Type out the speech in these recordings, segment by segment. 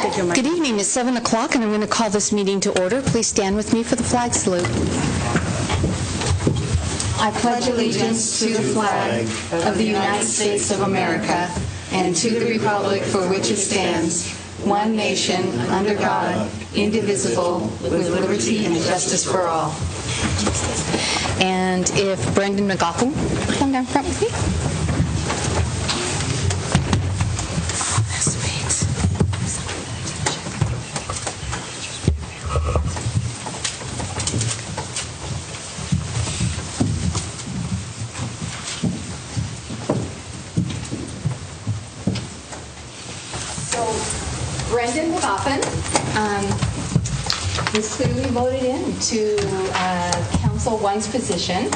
Good evening. It's 7 o'clock, and I'm going to call this meeting to order. Please stand with me for the flag salute. I pledge allegiance to the flag of the United States of America and to the republic for which it stands, one nation, under God, indivisible, with liberty and justice for all. And if Brendan McGoffin come down front with me. Brendan McGoffin was clearly voted in to Council 1's position,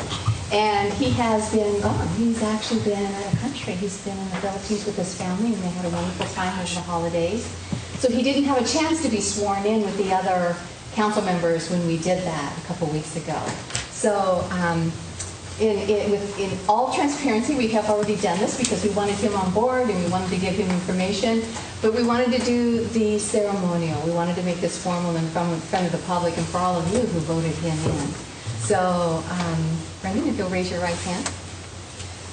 and he has been gone. He's actually been out of country. He's been in the Philippines with his family, and they had a wonderful time over the holidays. So he didn't have a chance to be sworn in with the other council members when we did that a couple weeks ago. So in all transparency, we have already done this because we wanted him on board and we wanted to give him information, but we wanted to do the ceremonial. We wanted to make this formal in front of the public and for all of you who voted him in. So, Brendan, if you'll raise your right hand.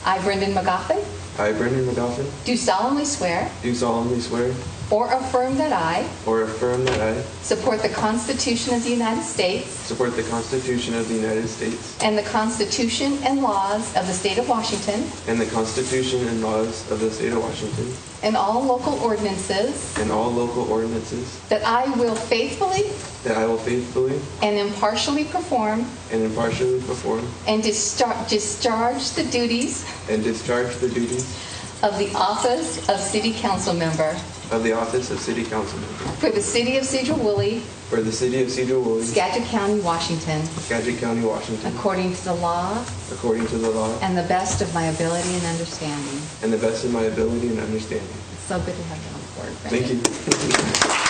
I, Brendan McGoffin. I, Brendan McGoffin. Do solemnly swear. Do solemnly swear. Or affirm that I. Or affirm that I. Support the Constitution of the United States. Support the Constitution of the United States. And the Constitution and laws of the State of Washington. And the Constitution and laws of the State of Washington. And all local ordinances. And all local ordinances. That I will faithfully. That I will faithfully. And impartially perform. And impartially perform. And discharge the duties. And discharge the duties. Of the office of City Council Member. Of the office of City Council Member. For the City of Sedro-Woolley. For the City of Sedro-Woolley. Skagit County, Washington. Skagit County, Washington. According to the law. According to the law. And the best of my ability and understanding. And the best of my ability and understanding. It's so good to have you on board, Brendan. Thank you.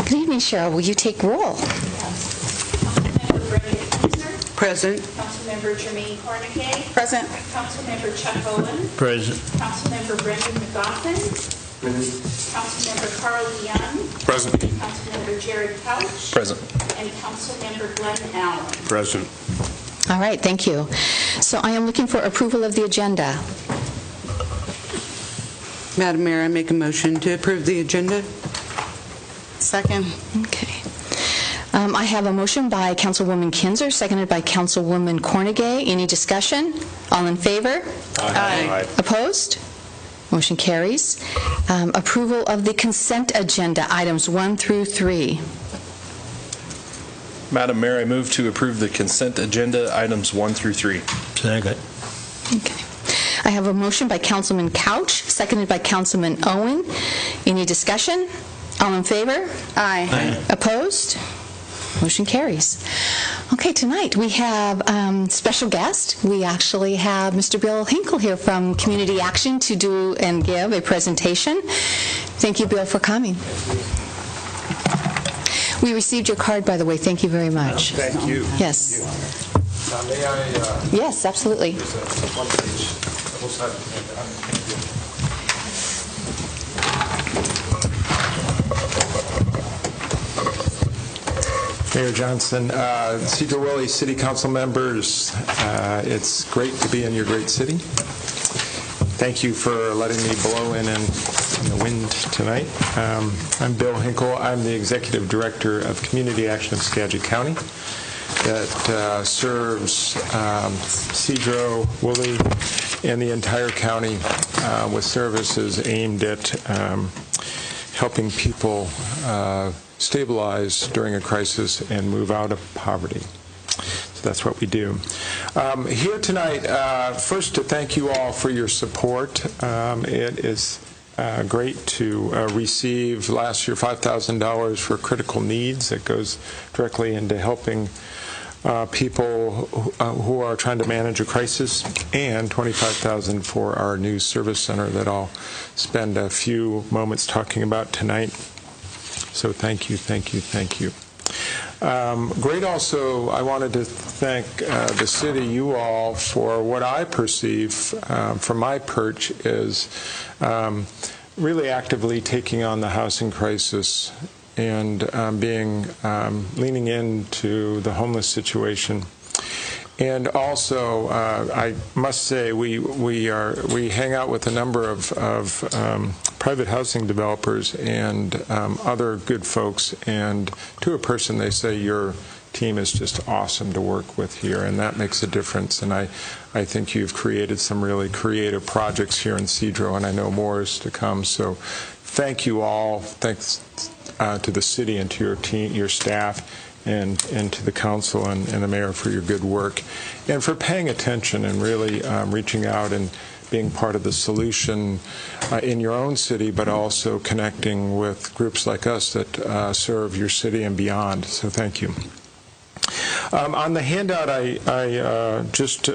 Good evening, Cheryl. Will you take roll? Councilmember Brendan Kinzer. Present. Councilmember Jermaine Cornegay. Present. Councilmember Chuck Owen. Present. Councilmember Brendan McGoffin. Councilmember Carl Young. Present. Councilmember Jared Couch. Present. And Councilmember Glenn Allen. Present. All right, thank you. So I am looking for approval of the agenda. Madam Mayor, I make a motion to approve the agenda. Second. Okay. I have a motion by Councilwoman Kinzer, seconded by Councilwoman Cornegay. Any discussion? All in favor? Aye. Opposed? Motion carries. Approval of the consent agenda, items 1 through 3. Madam Mayor, I move to approve the consent agenda items 1 through 3. Second. Okay. I have a motion by Councilman Couch, seconded by Councilman Owen. Any discussion? All in favor? Aye. Opposed? Motion carries. Okay, tonight we have special guest. We actually have Mr. Bill Hinkle here from Community Action to do and give a presentation. Thank you, Bill, for coming. We received your card, by the way. Thank you very much. Thank you. Yes. May I? Yes, absolutely. There's a one-page double-sided handout. Mayor Johnson, Sedro-Woolley City Council members, it's great to be in your great city. Thank you for letting me blow in the wind tonight. I'm Bill Hinkle. I'm the Executive Director of Community Action of Skagit County that serves Sedro-Woolley and the entire county with services aimed at helping people stabilize during a crisis and move out of poverty. So that's what we do. Here tonight, first to thank you all for your support. It is great to receive last year $5,000 for critical needs. That goes directly into helping people who are trying to manage a crisis, and $25,000 for our new service center that I'll spend a few moments talking about tonight. So thank you, thank you, thank you. Great also, I wanted to thank the city, you all, for what I perceive from my perch is really actively taking on the housing crisis and leaning into the homeless situation. And also, I must say, we hang out with a number of private housing developers and other good folks, and to a person they say your team is just awesome to work with here, and that makes a difference. And I think you've created some really creative projects here in Sedro, and I know more is to come. So thank you all. Thanks to the city and to your team, your staff, and to the council and the mayor for your good work, and for paying attention and really reaching out and being part of the solution in your own city, but also connecting with groups like us that serve your city and beyond. So thank you. On the handout I just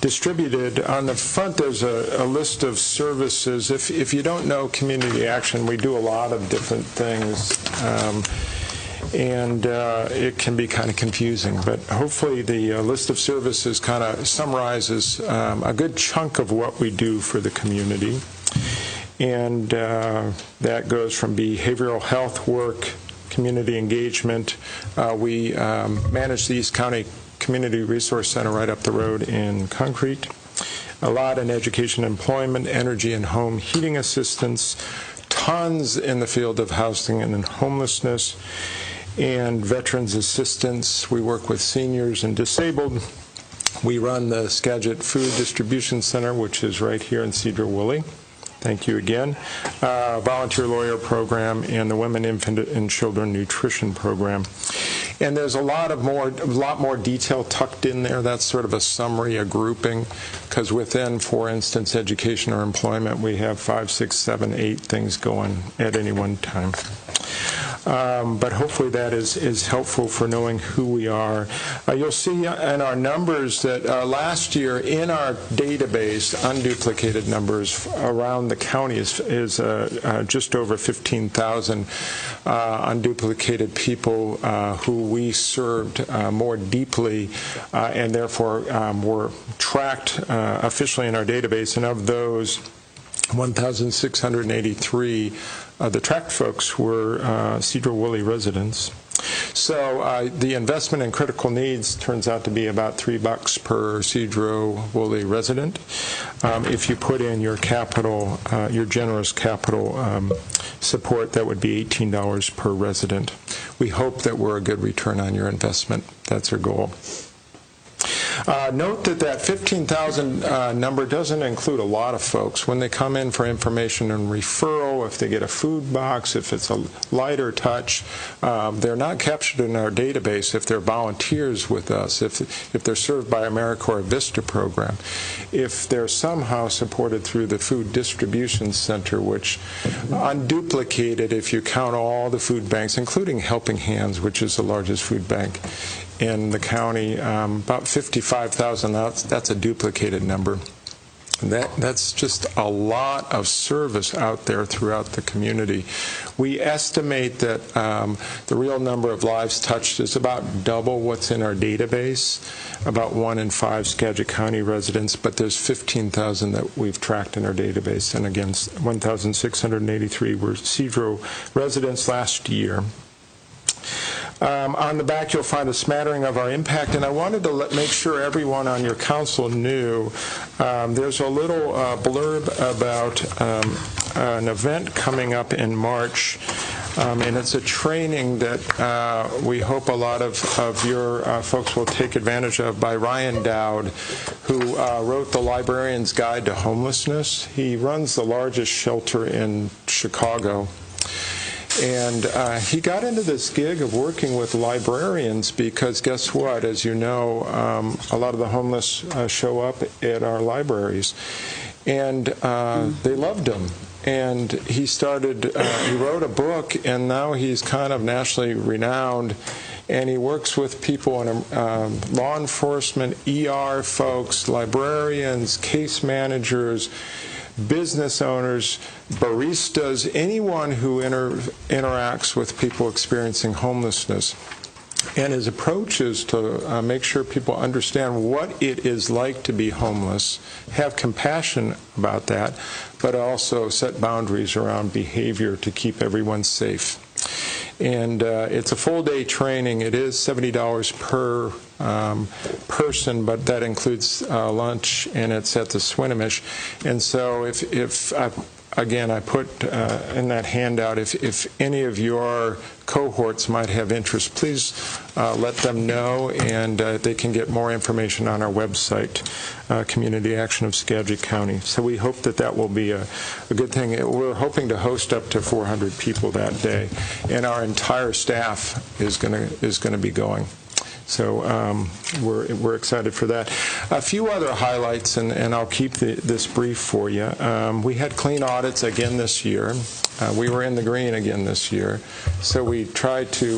distributed, on the front there's a list of services. If you don't know Community Action, we do a lot of different things, and it can be kind of confusing, but hopefully the list of services kind of summarizes a good chunk of what we do for the community. And that goes from behavioral health work, community engagement. We manage the East County Community Resource Center right up the road in Concrete. A lot in education, employment, energy and home heating assistance, tons in the field of housing and homelessness, and veterans assistance. We work with seniors and disabled. We run the Skagit Food Distribution Center, which is right here in Sedro-Woolley. Thank you again. Volunteer lawyer program and the Women, Infant, and Children Nutrition program. And there's a lot more detail tucked in there. That's sort of a summary, a grouping, because within, for instance, education or employment, we have 5, 6, 7, 8 things going at any one time. But hopefully that is helpful for knowing who we are. You'll see in our numbers that last year in our database, unduplicated numbers around the county is just over 15,000 unduplicated people who we served more deeply, and therefore were tracked officially in our database. And of those, 1,683 the tracked folks were Sedro-Woolley residents. So the investment in critical needs turns out to be about $3 per Sedro-Woolley resident. If you put in your capital, your generous capital support, that would be $18 per resident. We hope that we're a good return on your investment. That's our goal. Note that 15,000 number doesn't include a lot of folks. When they come in for information and referral, if they get a food box, if it's a lighter touch, they're not captured in our database if they're volunteers with us, if they're served by AmeriCorps Vista program, if they're somehow supported through the Food Distribution Center, which unduplicated if you count all the food banks, including Helping Hands, which is the largest food bank in the county, about 55,000. That's a duplicated number. That's just a lot of service out there throughout the community. We estimate that the real number of lives touched is about double what's in our database, about 1 in 5 Skagit County residents, but there's 15,000 that we've tracked in our database, and again, 1,683 were Sedro residents last year. On the back, you'll find a smattering of our impact, and I wanted to make sure everyone on your council knew there's a little blurb about an event coming up in March, and it's a training that we hope a lot of your folks will take advantage of, by Ryan Dowd, who wrote The Librarian's Guide to Homelessness. He runs the largest shelter in Chicago. And he got into this gig of working with librarians because, guess what, as you know, a lot of the homeless show up at our libraries. and they loved him. And he wrote a book, and now he's kind of nationally renowned, and he works with people in law enforcement, ER folks, librarians, case managers, business owners, baristas, anyone who interacts with people experiencing homelessness. And his approach is to make sure people understand what it is like to be homeless, have compassion about that, but also set boundaries around behavior to keep everyone safe. And it's a full-day training. It is $70 per person, but that includes lunch, and it's at the Swinomish. And so if again, I put in that handout, if any of your cohorts might have interest, please let them know, and they can get more information on our website, Community Action of Skagit County. So we hope that will be a good thing. We're hoping to host up to 400 people that day, and our entire staff is going to be going. So we're excited for that. A few other highlights, and I'll keep this brief for you. We had clean audits again this year. We were in the green again this year. So we tried to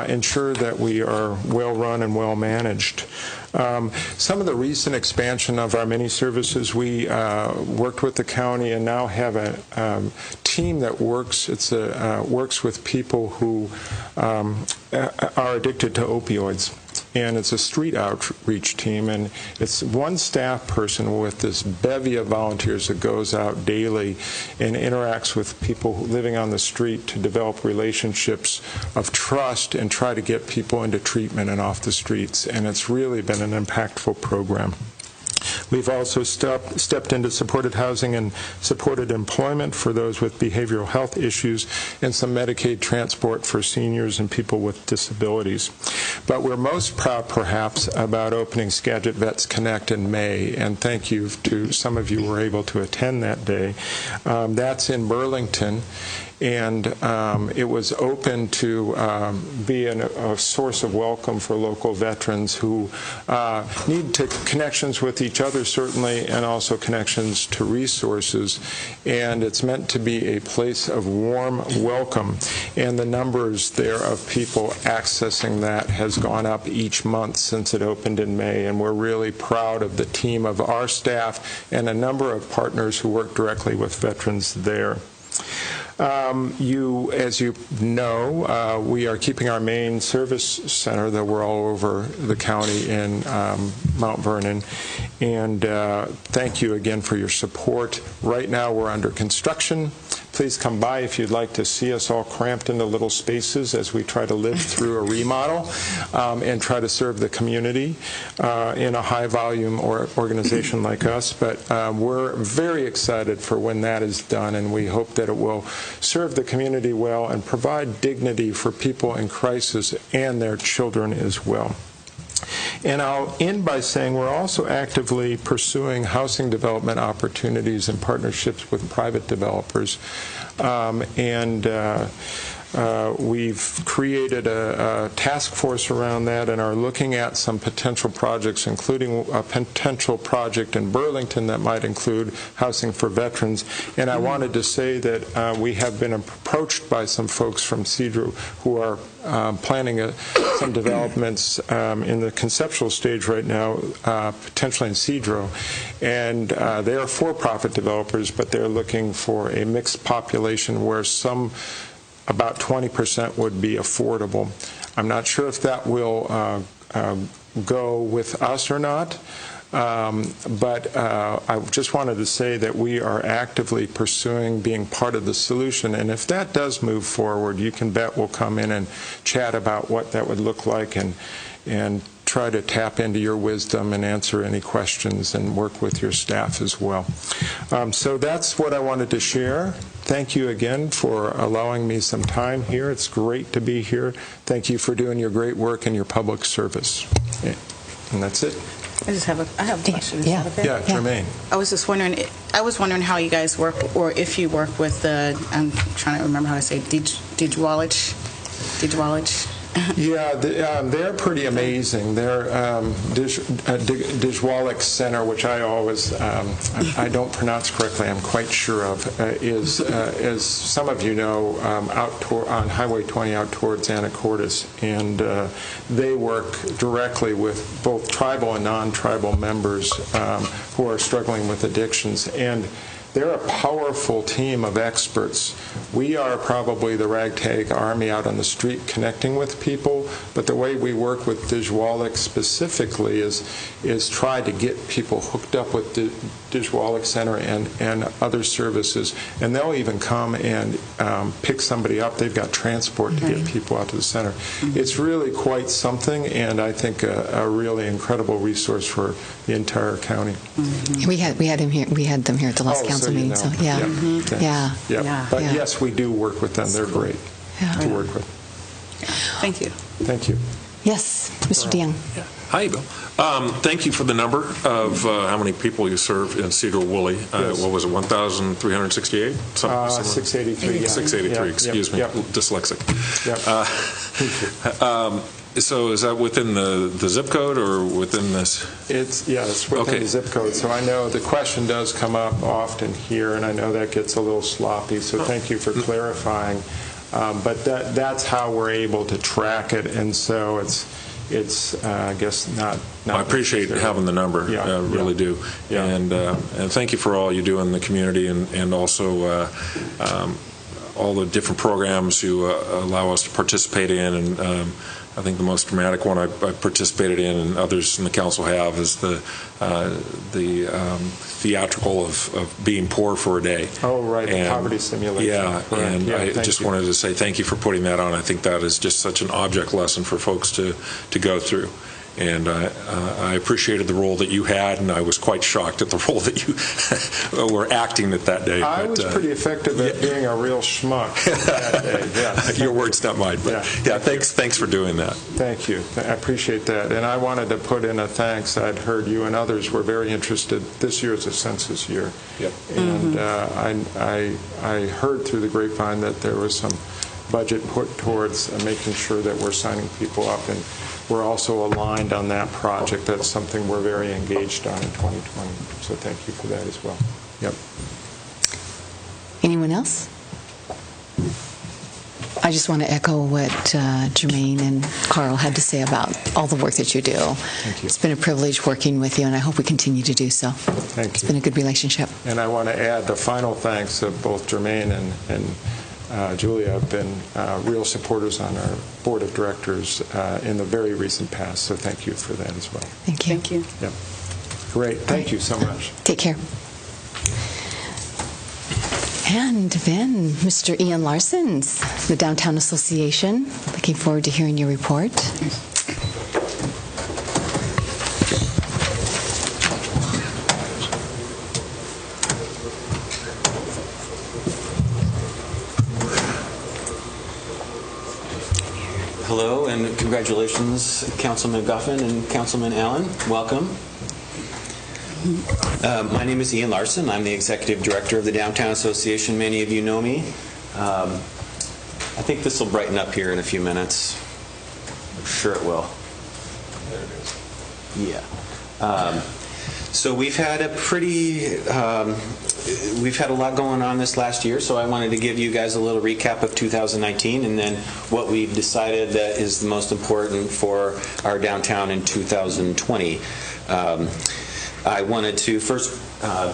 ensure that we are well run and well managed. Some of the recent expansion of our mini services, we worked with the county and now have a team that works. Works with people who are addicted to opioids. And it's a street outreach team, and it's one staff person with this bevy of volunteers that goes out daily and interacts with people living on the street to develop relationships of trust and try to get people into treatment and off the streets. And it's really been an impactful program. We've also stepped into supported housing and supported employment for those with behavioral health issues, and some Medicaid transport for seniors and people with disabilities. But we're most proud, perhaps, about opening Skagit Vets Connect in May, and thank you to some of you who were able to attend that day. That's in Burlington. And it was open to be a source of welcome for local veterans who need connections with each other, certainly, and also connections to resources. And it's meant to be a place of warm welcome. And the numbers there of people accessing that has gone up each month since it opened in May. And we're really proud of the team of our staff and a number of partners who work directly with veterans there. As you know, we are keeping our main service center that we're all over the county in Mount Vernon. And thank you again for your support. Right now we're under construction. Please come by if you'd like to see us all cramped into little spaces as we try to live through a remodel and try to serve the community in a high-volume organization like us. But we're very excited for when that is done, and we hope that it will serve the community well and provide dignity for people in crisis and their children as well. And I'll end by saying we're also actively pursuing housing development opportunities and partnerships with private developers. We've created a task force around that and are looking at some potential projects, including a potential project in Burlington that might include housing for veterans. And I wanted to say that we have been approached by some folks from Sedro who are planning some developments in the conceptual stage right now, potentially in Sedro. And they are for-profit developers, but they're looking for a mixed population where about 20% would be affordable. I'm not sure if that will go with us or not, but I just wanted to say that we are actively pursuing being part of the solution, and if that does move forward, you can bet we'll come in and chat about what that would look like and try to tap into your wisdom and answer any questions and work with your staff as well. So that's what I wanted to share. Thank you again for allowing me some time here. It's great to be here. Thank you for doing your great work in your public service. And that's it. I have a question. Yeah. Yeah, Jermaine. I was wondering how you guys work, or if you work with I'm trying to remember how to say, Sedro-Woolley Yeah, they're pretty amazing. Their Sedro-Woolley Center, which I always, I don't pronounce correctly, I'm quite sure of, is, as some of you know, on Highway 20 out towards Anacortes. And they work directly with both tribal and non-tribal members who are struggling with addictions. And they're a powerful team of experts. We are probably the ragtag army out on the street connecting with people, but the way we work with Sedro-Woolley specifically is try to get people hooked up with the Sedro-Woolley Center and other services, and they'll even come and pick somebody up. They've got transport to get people out to the center. It's really quite something, and I think a really incredible resource for the entire county. We had them here at the last council meeting, so yeah. But yes, we do work with them. They're great to work with. Thank you. Thank you. Yes, Mr. DeYoung. Hi, Bill. Thank you for the number of how many people you serve in Sedro-Woolley. Yes. What was it, 1,368? 683. 683, excuse me, dyslexic. So is that within the zip code or within this? It's within the zip code. So I know the question does come up often here, and I know that gets a little sloppy, so thank you for clarifying. But that's how we're able to track it, and so it's I guess not I appreciate having the number, really do. Yeah. And thank you for all you do in the community, and also all the different programs you allow us to participate in. And I think the most dramatic one I participated in, and others in the council have, is the theatrical of being poor for a day. Oh, right, the poverty simulation. Yeah, correct. and I just wanted to say thank you for putting that on. I think that is just such an object lesson for folks to go through. And I appreciated the role that you had, and I was quite shocked at the role that you were acting at that day. I was pretty effective at being a real schmuck that day. Yes. Your words, not mine. But thanks for doing that. Thank you. I appreciate that. And I wanted to put in a thanks. I'd heard you and others were very interested. This year is a census year. Yep. And I heard through the grapevine that there was some budget put towards making sure that we're signing people up, and we're also aligned on that project. That's something we're very engaged on in 2020. So thank you for that as well. Yep. Anyone else? I just want to echo what Jermaine and Carl had to say about all the work that you do. Thank you. It's been a privilege working with you, and I hope we continue to do so. Thank you. It's been a good relationship. And I want to add the final thanks of both Jermaine and Julia have been real supporters on our board of directors in the very recent past, so thank you for that as well. Thank you. Thank you. Yep. Great. Thank you so much. Take care. And then Mr. Ian Larson's, the Downtown Association. Looking forward to hearing your report. Hello and congratulations, Councilman Guffin and Councilman Allen. Welcome. My name is Ian Larson. I'm the Executive Director of the Downtown Association. Many of you know me. I think this will brighten up here in a few minutes. I'm sure it will. There it is. Yeah. So we've had a lot going on this last year, so I wanted to give you guys a little recap of 2019 and then what we've decided that is the most important for our downtown in 2020. I wanted to first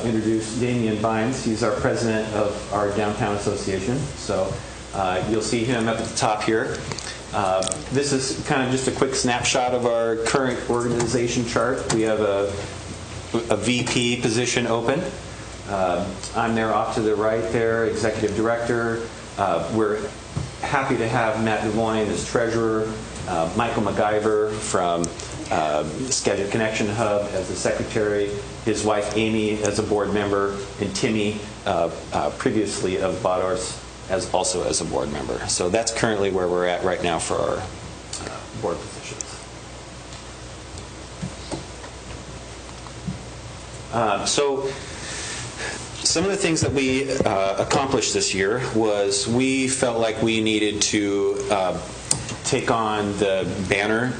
introduce Damian Vines. He's our president of our Downtown Association. So you'll see him up at the top here. This is kind of just a quick snapshot of our current organization chart. We have a VP position open. I'm there off to the right there, executive director. We're happy to have Matt DeVoyne as treasurer, Michael MacGyver from Schedule Connection Hub as the secretary, his wife Amy as a board member, and Timmy previously of Bodors also as a board member. So that's currently where we're at right now for our board positions. So some of the things that we accomplished this year was we felt like we needed to take on the banner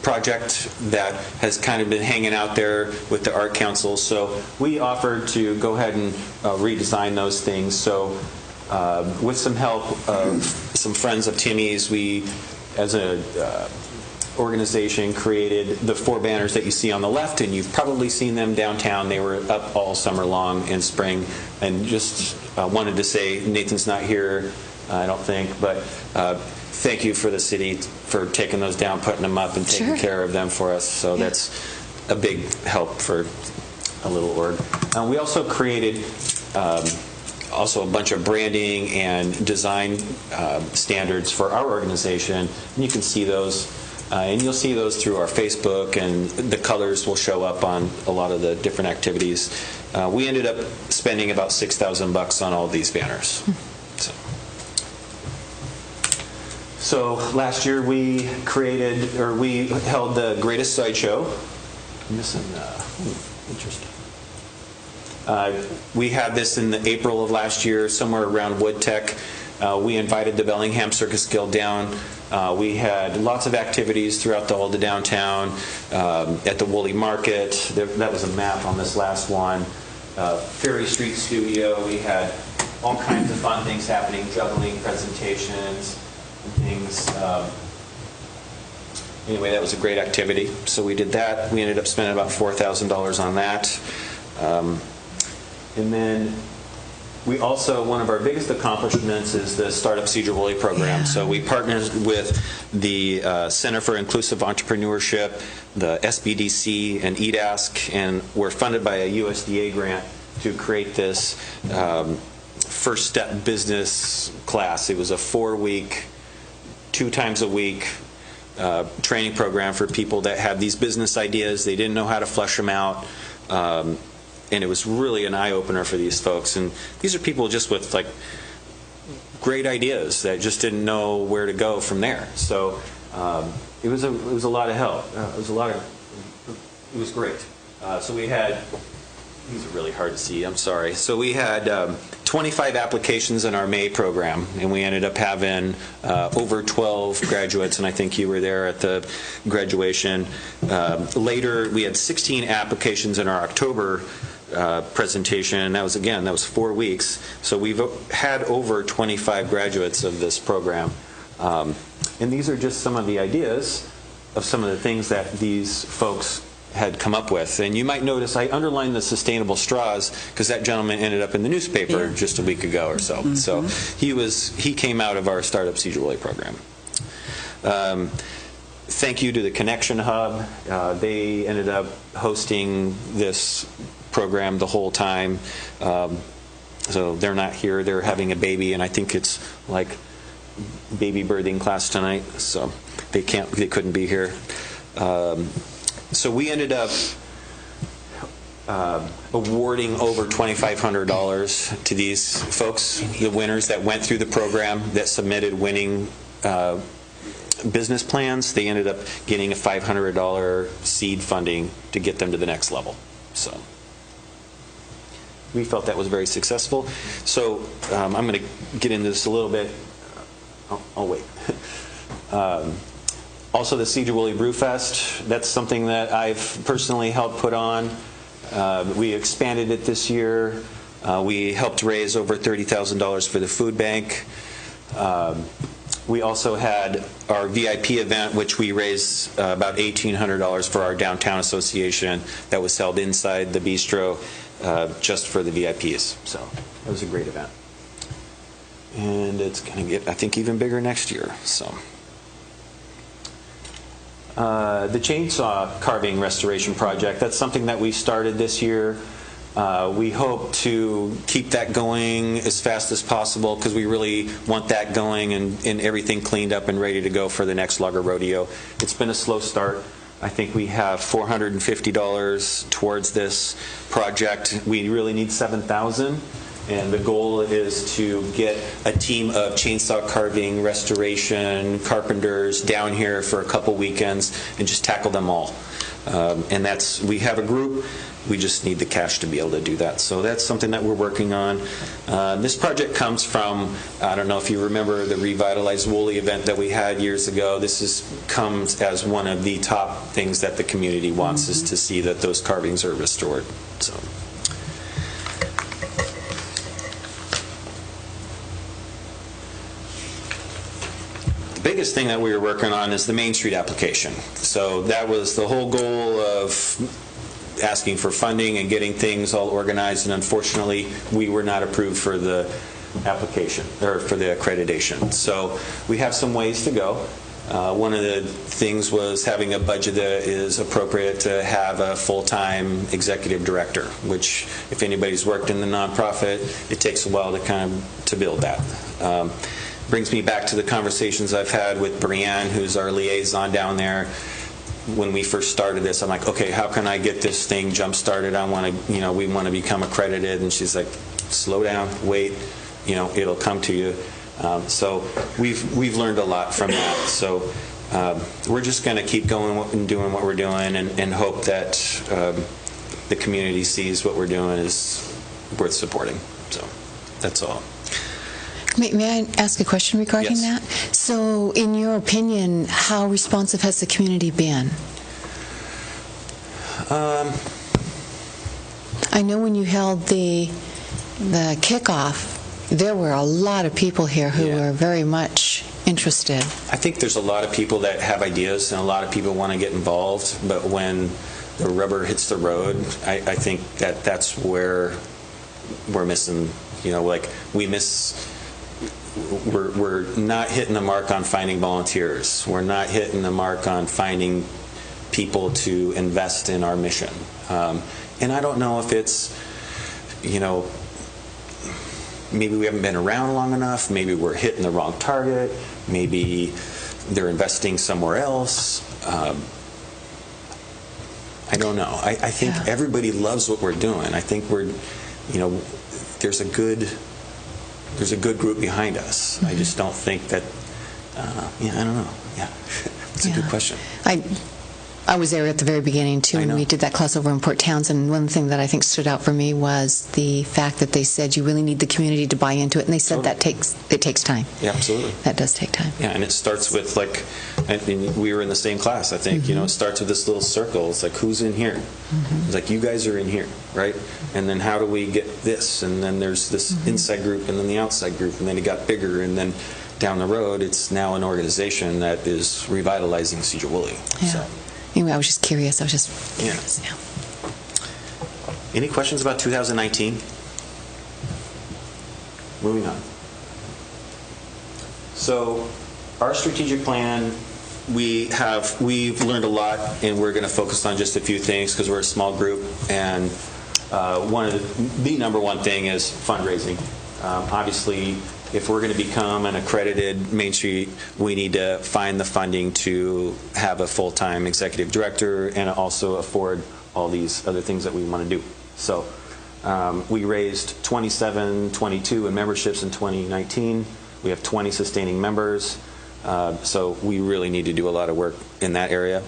project that has kind of been hanging out there with the Art Council. So we offered to go ahead and redesign those things. So with some help of some friends of Timmy's, we, as an organization, created the 4 banners that you see on the left, and you've probably seen them downtown. They were up all summer long in spring, and just wanted to say, Nathan's not here, I don't think, but thank you for the city for taking those down, putting them up, and taking care of them for us. So that's a big help for a little org. We also created also a bunch of branding and design standards for our organization, and you can see those. And you'll see those through our Facebook, and the colors will show up on a lot of the different activities. We ended up spending about $6,000 on all of these banners. So last year we held the greatest sideshow. I'm missing, interesting. We had this in the April of last year, somewhere around Woodtech. We invited the Bellingham Circus Guild down. We had lots of activities throughout all the downtown, at the Woolley Market. That was a map on this last one. Ferry Street Studio. We had all kinds of fun things happening, juggling presentations and things. Anyway, that was a great activity. So we did that. We ended up spending about $4,000 on that. And then we also, one of our biggest accomplishments is the Startup Sedro-Woolley program. So we partnered with the Center for Inclusive Entrepreneurship, the SBDC, and EDASC, and we're funded by a USDA grant to create this First Step business class. It was a 4-week, 2 times a week training program for people that have these business ideas. They didn't know how to flesh them out. And it was really an eye-opener for these folks. And these are people just with like great ideas that just didn't know where to go from there. So it was a lot of help. It was great. So we had, these are really hard to see, I'm sorry. So we had 25 applications in our May program, and we ended up having over 12 graduates, and I think you were there at the graduation. Later, we had 16 applications in our October presentation, and that was 4 weeks. So we've had over 25 graduates of this program. And these are just some of the ideas of some of the things that these folks had come up with. And you might notice I underlined the sustainable straws because that gentleman ended up in the newspaper just a week ago or so. Mm-hmm. So he came out of our Startup Sedro-Woolley program. Thank you to the Connection Hub. They ended up hosting this program the whole time. So they're not here. They're having a baby, and I think it's like baby birthing class tonight. So they couldn't be here. So we ended up awarding over $2,500 to these folks, the winners that went through the program, that submitted winning business plans. They ended up getting a $500 seed funding to get them to the next level. So we felt that was very successful. So I'm going to get into this a little bit. I'll wait. Also, the Sedro-Woolley Brew Fest, that's something that I've personally helped put on. We expanded it this year. We helped raise over $30,000 for the food bank. We also had our VIP event, which we raised about $1,800 for our downtown association that was held inside the bistro just for the VIPs. So it was a great event. And it's going to get, I think, even bigger next year. So. The chainsaw carving restoration project, that's something that we started this year. We hope to keep that going as fast as possible because we really want that going and everything cleaned up and ready to go for the next Logger Rodeo. It's been a slow start. I think we have $450 towards this project. We really need $7,000. And the goal is to get a team of chainsaw carving, restoration, carpenters down here for a couple weekends and just tackle them all. And we have a group, we just need the cash to be able to do that. So that's something that we're working on. This project comes from, I don't know if you remember the Revitalize Woolley event that we had years ago. This comes as one of the top things that the community wants, is to see that those carvings are restored. So. The biggest thing that we were working on is the Main Street application. So that was the whole goal of asking for funding and getting things all organized, and unfortunately, we were not approved for the application, or for the accreditation. So we have some ways to go. One of the things was having a budget that is appropriate to have a full-time executive director, which, if anybody's worked in the nonprofit, it takes a while to build that. Brings me back to the conversations I've had with Brianne, who's our liaison down there. When we first started this, I'm like, okay, how can I get this thing jump-started? We want to become accredited. And she's like, slow down, wait, it'll come to you. So we've learned a lot from that. So we're just going to keep going and doing what we're doing, and hope that the community sees what we're doing is worth supporting. So that's all. May I ask a question regarding Yes. that? So, in your opinion, how responsive has the community been? I know when you held the kickoff, there were a lot of people here who were very much interested. I think there's a lot of people that have ideas, and a lot of people want to get involved, but when the rubber hits the road, I think that's where we're missing, we're not hitting the mark on finding volunteers. We're not hitting the mark on finding people to invest in our mission. And I don't know if it's, maybe we haven't been around long enough, maybe we're hitting the wrong target, maybe they're investing somewhere else. I don't know. I think everybody loves what we're doing. I think there's a good group behind us. Mm-hmm. I just don't think that, I don't know. Yeah, it's a good question. I was there at the very beginning, too, when we did that class over in Port Townsend, and one thing that I think stood out for me was the fact that they said you really need the community to buy into it, and they said it takes time. Yeah, absolutely. That does take time. Yeah, and it starts with, and we were in the same class, I think, Mm-hmm. it starts with this little circle. It's like, who's in here? Mm-hmm. It's like, you guys are in here, right? And then how do we get this? And then there's this Mm-hmm. inside group and then the outside group, and then it got bigger, and then down the road, it's now an organization that is revitalizing Sedro-Woolley. Yeah. So. Anyway, I was just curious. Yeah. Any questions about 2019? Moving on. So, our strategic plan, we've learned a lot, and we're going to focus on just a few things because we're a small group. And the number one thing is fundraising. Obviously, if we're going to become an accredited Main Street, we need to find the funding to have a full-time executive director and also afford all these other things that we want to do. So we raised $27.22 in memberships in 2019. We have 20 sustaining members. So we really need to do a lot of work in that area.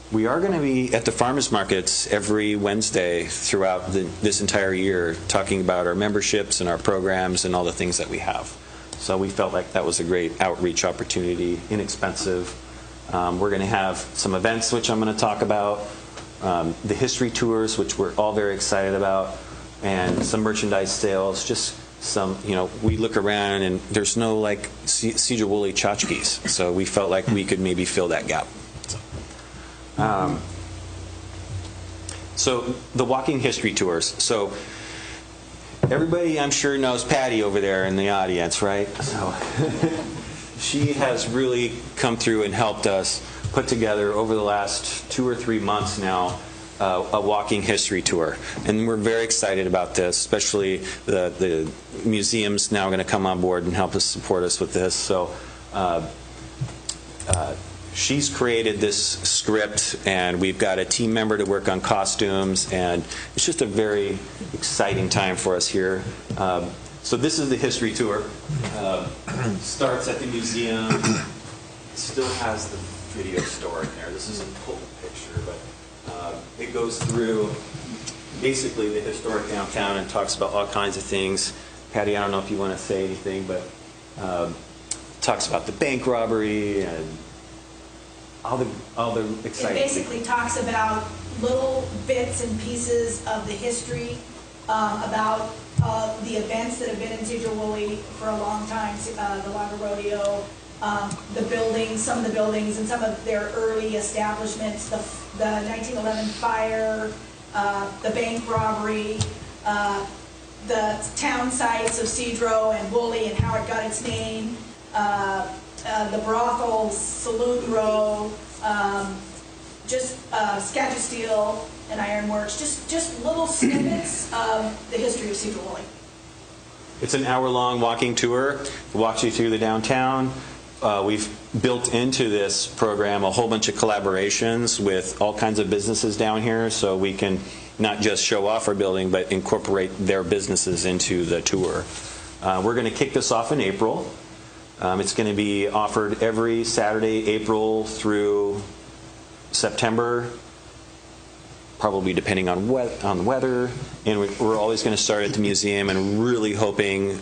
We are going to be at the farmers markets every Wednesday throughout this entire year, talking about our memberships and our programs and all the things that we have. So we felt like that was a great outreach opportunity, inexpensive. We're going to have some events, which I'm going to talk about, the history tours, which we're all very excited about, and some merchandise sales, just some, we look around and there's no Sedro-Woolley tchotchkes. So we felt like we could maybe fill that gap. So the walking history tours. So everybody, I'm sure, knows Patty over there in the audience, right? So she has really come through and helped us put together over the last 2 or 3 months now a walking history tour. And we're very excited about this, especially the museum's now going to come on board and help us support us with this. So she's created this script, and we've got a team member to work on costumes, and it's just a very exciting time for us here. So this is the history tour. Starts at the museum, still has the video store in there. This is a full picture, but it goes through basically the historic downtown and talks about all kinds of things. Patty, I don't know if you want to say anything, but talks about the bank robbery and all the exciting It basically talks about little bits and pieces of the history, about the events that have been in Sedro-Woolley for a long time, the Lager Rodeo, the buildings, some of the buildings and some of their early establishments, the 1911 fire, the bank robbery, the town sites of Sedro and Woolley and how it got its name, the brothels, Saloon Row, just Skagit Steel and Ironworks, just little snippets of the history of Sedro-Woolley. It's an hour-long walking tour. It walks you through the downtown. We've built into this program a whole bunch of collaborations with all kinds of businesses down here, so we can not just show off our building, but incorporate their businesses into the tour. We're going to kick this off in April. It's going to be offered every Saturday, April through September, probably depending on the weather. And we're always going to start at the museum, and really hoping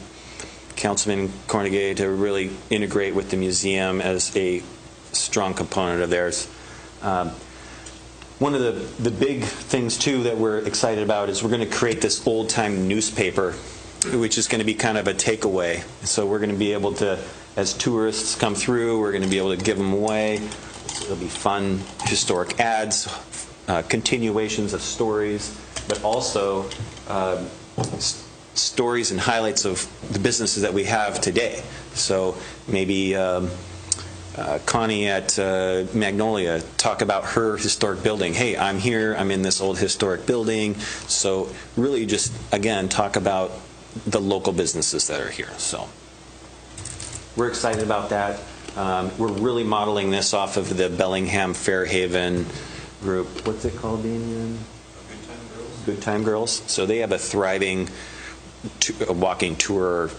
Councilman Cornegay to really integrate with the museum as a strong component of theirs. One of the big things, too, that we're excited about is we're going to create this old-time newspaper, which is going to be kind of a takeaway. So we're going to be able to, as tourists come through, we're going to be able to give them away. It'll be fun, historic ads, continuations of stories, but also stories and highlights of the businesses that we have today. So maybe Connie at Magnolia talk about her historic building. Hey, I'm here, I'm in this old historic building. So really just, again, talk about the local businesses that are here. So we're excited about that. We're really modeling this off of the Bellingham Fairhaven group. What's it called, Damien? Good Time Girls. Good Time Girls. So they have a thriving walking tour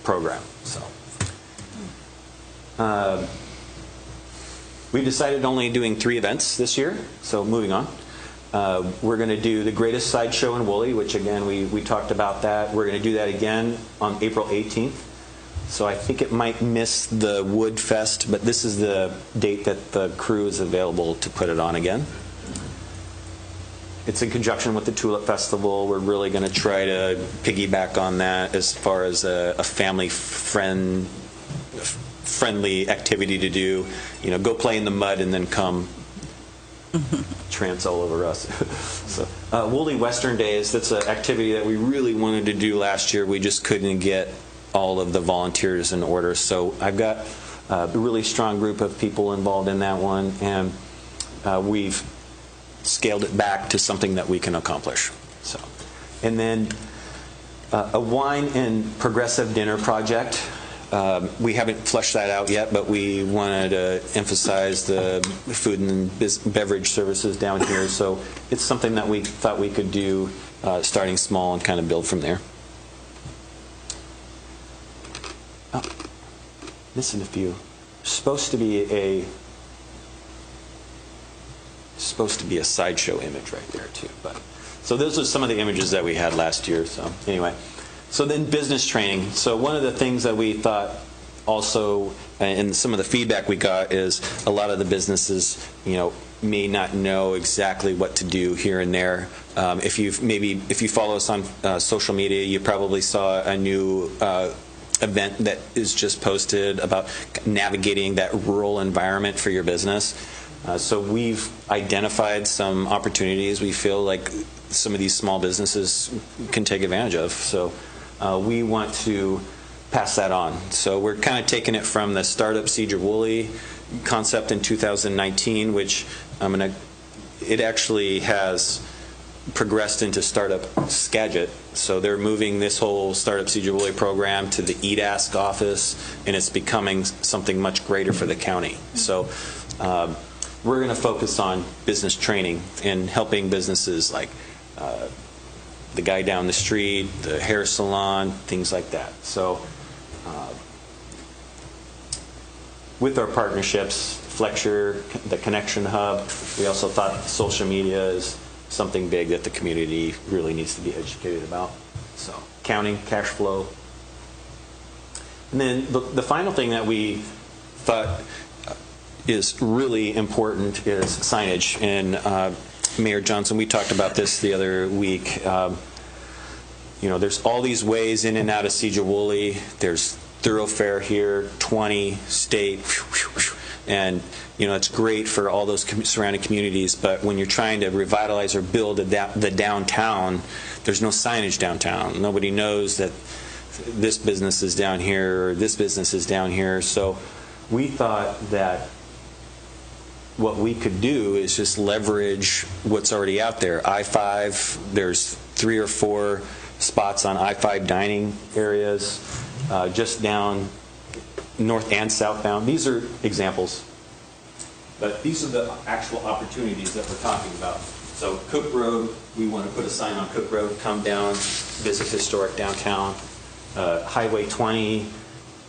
program. So we decided only doing 3 events this year. So moving on. We're going to do the greatest sideshow in Woolley, which again we talked about that. We're going to do that again on April 18th. So I think it might miss the Wood Fest, but this is the date that the crew is available to put it on again. It's in conjunction with the Tulip Festival. We're really going to try to piggyback on that as far as a family-friendly activity to do. You know, go play in the mud and then come trance all over us. So, Woolley Western Days, that's an activity that we really wanted to do last year. We just couldn't get all of the volunteers in order. So I've got a really strong group of people involved in that one, and we've scaled it back to something that we can accomplish. So, and then a wine and progressive dinner project. We haven't fleshed that out yet, but we wanted to emphasize the food and beverage services down here. So it's something that we thought we could do, starting small and kind of build from there. Oh, missing a few. Supposed to be a sideshow image right there too. But so those are some of the images that we had last year. So anyway, so then business training. So one of the things that we thought also, and some of the feedback we got, is a lot of the businesses, may not know exactly what to do here and there. If you follow us on social media, you probably saw a new event that is just posted about navigating that rural environment for your business. So we've identified some opportunities we feel like some of these small businesses can take advantage of. So we want to pass that on. So we're kind of taking it from the Startup Sedro-Woolley concept in 2019, which it actually has progressed into Startup Skagit. So they're moving this whole Startup Sedro-Woolley program to the Eat Ask office, and it's becoming something much greater for the county. So we're going to focus on business training and helping businesses like the guy down the street, the hair salon, things like that. So with our partnerships, Flexure, the Connection Hub, we also thought social media is something big that the community really needs to be educated about. So, accounting, cash flow. And then the final thing that we thought is really important is signage. And Mayor Johnson, we talked about this the other week. There's all these ways in and out of Sedro-Woolley. There's thoroughfare here, 20, state, and it's great for all those surrounding communities, but when you're trying to revitalize or build the downtown, there's no signage downtown. Nobody knows that this business is down here or this business is down here. So we thought that what we could do is just leverage what's already out there. I-5, there's 3 or 4 spots on I-5 dining areas, just down north and southbound. These are examples, but these are the actual opportunities that we're talking about. So Cook Road, we want to put a sign on Cook Road, come down, visit historic downtown. Highway 20,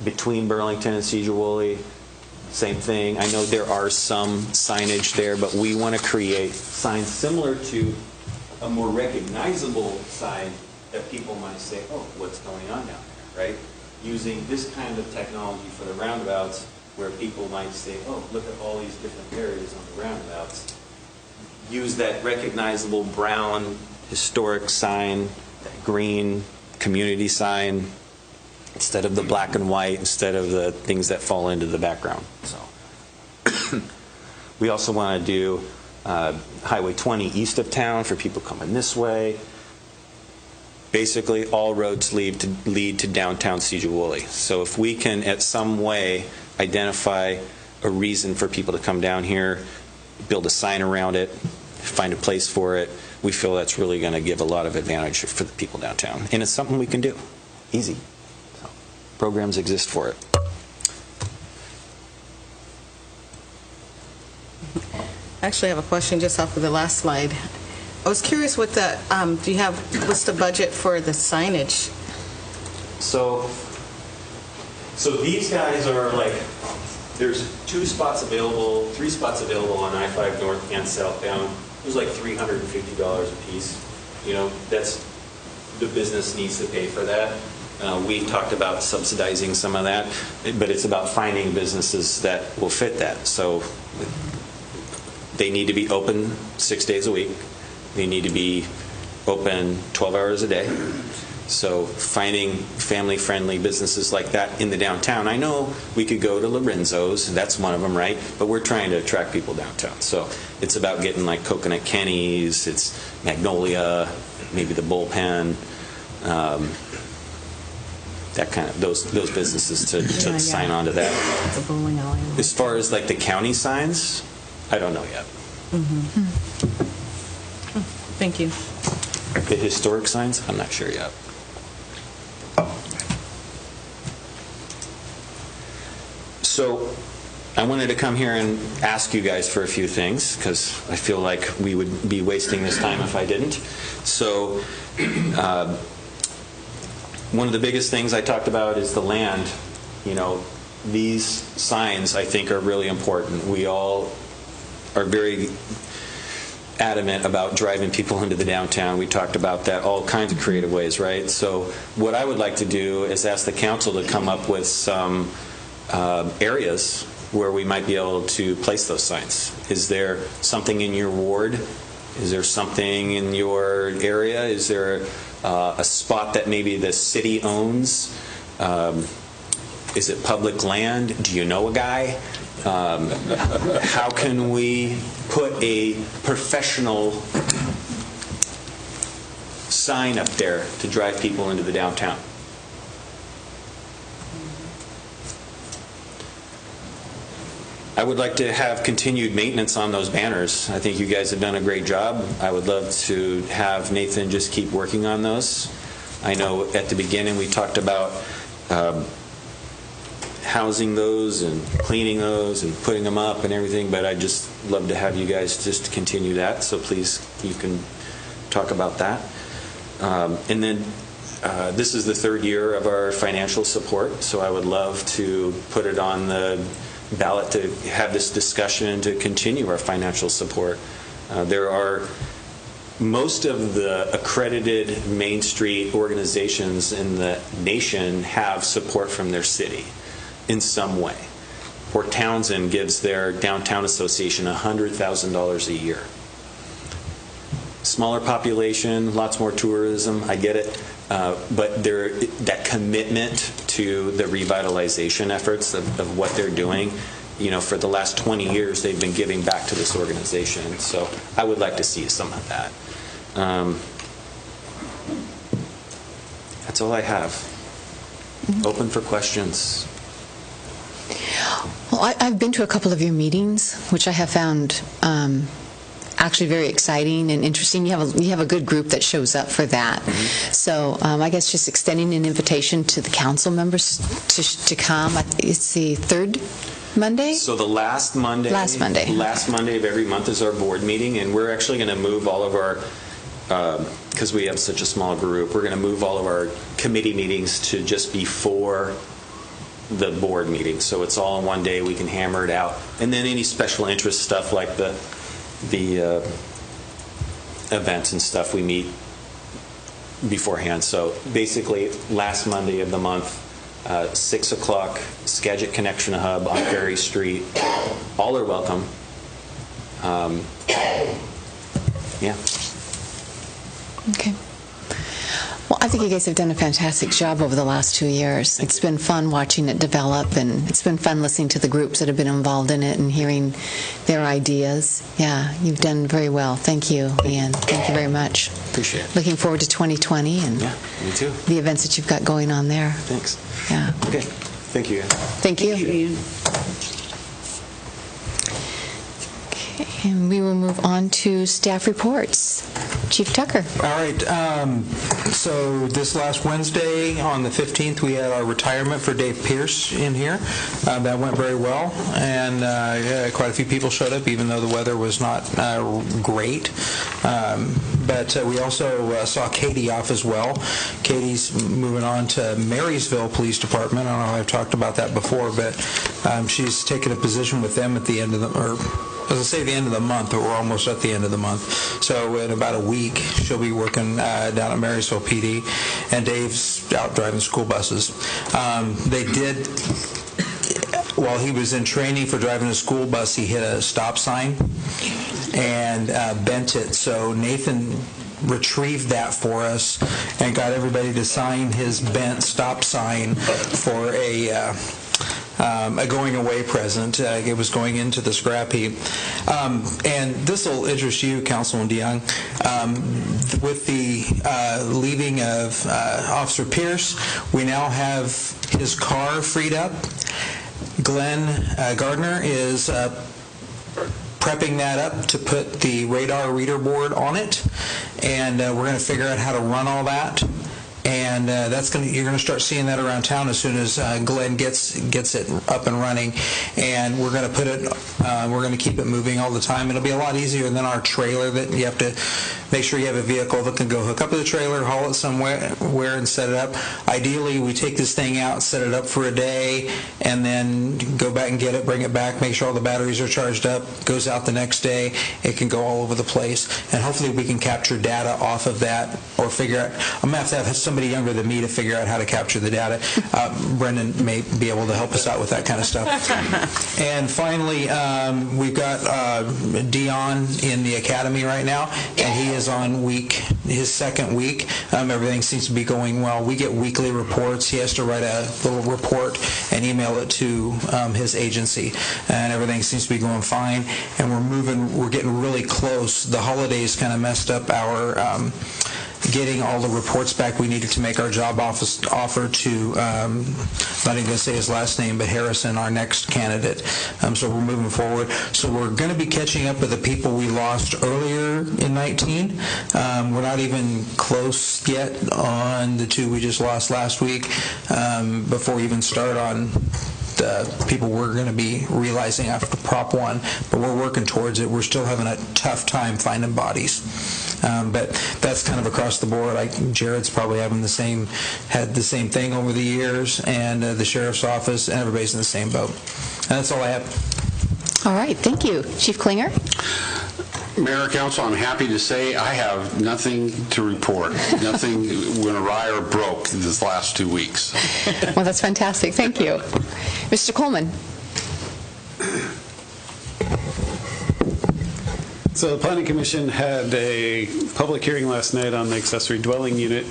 between Burlington and Sedro-Woolley, same thing. I know there are some signage there, but we want to create signs similar to a more recognizable sign that people might say, oh, what's going on down there, right? Using this kind of technology for the roundabouts, where people might say, oh, look at all these different areas on the roundabouts. Use that recognizable brown historic sign, that green community sign, instead of the black and white, instead of the things that fall into the background. So we also want to do Highway 20 east of town for people coming this way. Basically, all roads lead to downtown Sedro-Woolley. So if we can, at some way, identify a reason for people to come down here, build a sign around it, find a place for it, we feel that's really going to give a lot of advantage for the people downtown. And it's something we can do. Easy. So, programs exist for it. Actually, I have a question just off of the last slide. I was curious what the, do you have, what's the budget for the signage? So these guys are like, there's 2 spots available, 3 spots available on I-5 north and southbound. It was like $350 a piece. That's, the business needs to pay for that. We talked about subsidizing some of that, but it's about finding businesses that will fit that. So they need to be open 6 days a week. They need to be open 12 hours a day. So finding family-friendly businesses like that in the downtown. I know we could go to Lorenzo's, that's one of them, right? But we're trying to attract people downtown. So it's about getting like Coconut Kenny's, it's Magnolia, maybe the Bullpen, that kind of, those businesses to sign on to that. The bowling alley. As far as like the county signs, I don't know yet. Thank you. The historic signs, I'm not sure yet. So I wanted to come here and ask you guys for a few things, because I feel like we would be wasting this time if I didn't. So one of the biggest things I talked about is the land. These signs, I think, are really important. We all are very adamant about driving people into the downtown. We talked about that all kinds of creative ways, right? So what I would like to do is ask the council to come up with some areas where we might be able to place those signs. Is there something in your ward? Is there something in your area? Is there a spot that maybe the city owns? Is it public land? Do you know a guy? How can we put a professional sign up there to drive people into the downtown? I would like to have continued maintenance on those banners. I think you guys have done a great job. I would love to have Nathan just keep working on those. I know at the beginning we talked about housing those and cleaning those and putting them up and everything, but I'd just love to have you guys just continue that, so please, you can talk about that. And then this is the 3rd year of our financial support, so I would love to put it on the ballot to have this discussion and to continue our financial support. There are most of the accredited Main Street organizations in the nation have support from their city in some way. Port Townsend gives their downtown association $100,000 a year. Smaller population, lots more tourism, I get it, but that commitment to the revitalization efforts of what they're doing, for the last 20 years they've been giving back to this organization. So I would like to see some of that. That's all I have. Open for questions. Well, I've been to a couple of your meetings, which I have found actually very exciting and interesting. You have a good group that shows up for that. So I guess just extending an invitation to the council members to come. It's the third Monday? So the last Monday of every month is our board meeting, and we're actually going to move all of our, because we have such a small group, we're going to move all of our committee meetings to just before the board meeting. So it's all in one day, we can hammer it out. And then any special interest stuff like the events and stuff, we meet beforehand. So basically, last Monday of the month, 6 o'clock, Skagit Connection Hub on Ferry Street. All are welcome. Yeah. Okay. Well, I think you guys have done a fantastic job over the last 2 years. It's been fun watching it develop, and it's been fun listening to the groups that have been involved in it and hearing their ideas. Yeah, you've done very well. Thank you, Ian. Thank you very much. Appreciate it. Looking forward to 2020 and me too. The events that you've got going on there. Thanks. Yeah. Okay. Thank you. Thank you. Thank you, Ian. Okay, and we will move on to staff reports. Chief Tucker. All right. So this last Wednesday, on the 15th, we had our retirement for Dave Pierce in here. That went very well, and quite a few people showed up, even though the weather was not great. But we also saw Katie off as well. Katie's moving on to Marysville Police Department. I don't know if I've talked about that before, but she's taken a position with them at the end of the end of the month, but we're almost at the end of the month. So in about a week, she'll be working down at Marysville PD, and Dave's out driving school buses. While he was in training for driving a school bus, he hit a stop sign and bent it. So Nathan retrieved that for us and got everybody to sign his bent stop sign for a going away present. It was going into the scrap heap. And this will interest you, Councilman DeYoung. With the leaving of Officer Pierce, we now have his car freed up. Glenn Gardner is prepping that up to put the radar reader board on it, and we're going to figure out how to run all that. And you're going to start seeing that around town as soon as Glenn gets it up and running. And we're going to put it. We're going to keep it moving all the time. It'll be a lot easier than our trailer that you have to make sure you have a vehicle that can go hook up to the trailer, haul it somewhere and set it up. Ideally, we take this thing out, set it up for a day, and then go back and get it, bring it back, make sure all the batteries are charged up, goes out the next day. It can go all over the place. And hopefully we can capture data off of that, or figure out. I'm going to have somebody younger than me to figure out how to capture the data. Brendan may be able to help us out with that kind of stuff. And finally, we've got Dion in the academy right now, and he is on his second week. Everything seems to be going well. We get weekly reports. He has to write a little report and email it to his agency, and everything seems to be going fine. And we're getting really close. The holidays kind of messed up our getting all the reports back we needed to make our job offer to, I'm not even going to say his last name, but Harrison, our next candidate. So we're moving forward. So we're going to be catching up with the people we lost earlier in 19. We're not even close yet on the two we just lost last week, before we even start on the people we're going to be realizing after Prop 1, but we're working towards it. We're still having a tough time finding bodies. But that's kind of across the board. Jared's probably had the same thing over the years, and the sheriff's office, and everybody's in the same boat. That's all I have. All right, thank you. Chief Klinger? Mayor, Council, I'm happy to say I have nothing to report. Nothing went awry or broke this last 2 weeks. Well, that's fantastic. Thank you. Mr. Coleman? So the Planning Commission had a public hearing last night on the accessory dwelling unit,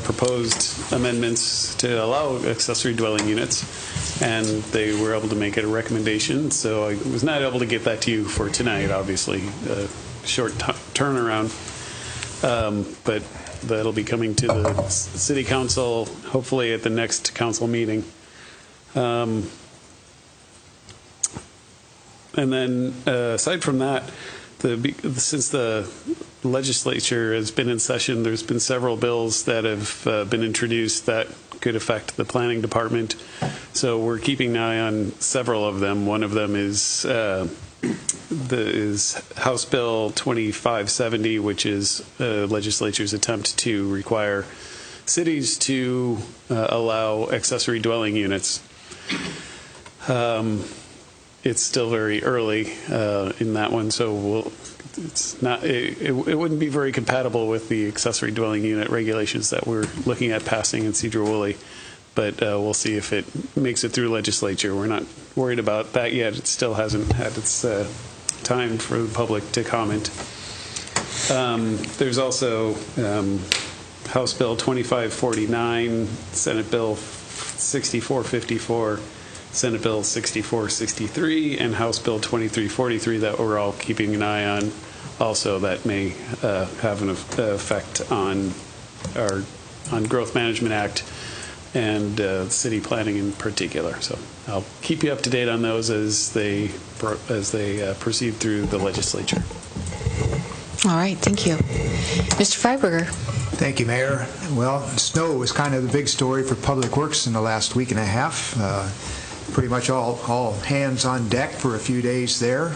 proposed amendments to allow accessory dwelling units, and they were able to make it a recommendation. So I was not able to get that to you for tonight, obviously, short turnaround, but that'll be coming to the City Council hopefully at the next council meeting. And then aside from that, since the legislature has been in session, there's been several bills that have been introduced that could affect the planning department. So we're keeping an eye on several of them. One of them is House Bill 2570, which is legislature's attempt to require cities to allow accessory dwelling units. It's still very early in that one, so it wouldn't be very compatible with the accessory dwelling unit regulations that we're looking at passing in Sedro-Woolley. But we'll see if it makes it through legislature. We're not worried about that yet. It still hasn't had its time for the public to comment. There's also House Bill 2549, Senate Bill 6454, Senate Bill 6463, and House Bill 2343 that we're all keeping an eye on also, that may have an effect on Growth Management Act and city planning in particular. So I'll keep you up to date on those as they proceed through the legislature. All right, thank you. Mr. Freiberger? Thank you, Mayor. Well, snow was kind of the big story for Public Works in the last week and a half. Pretty much all hands on deck for a few days there.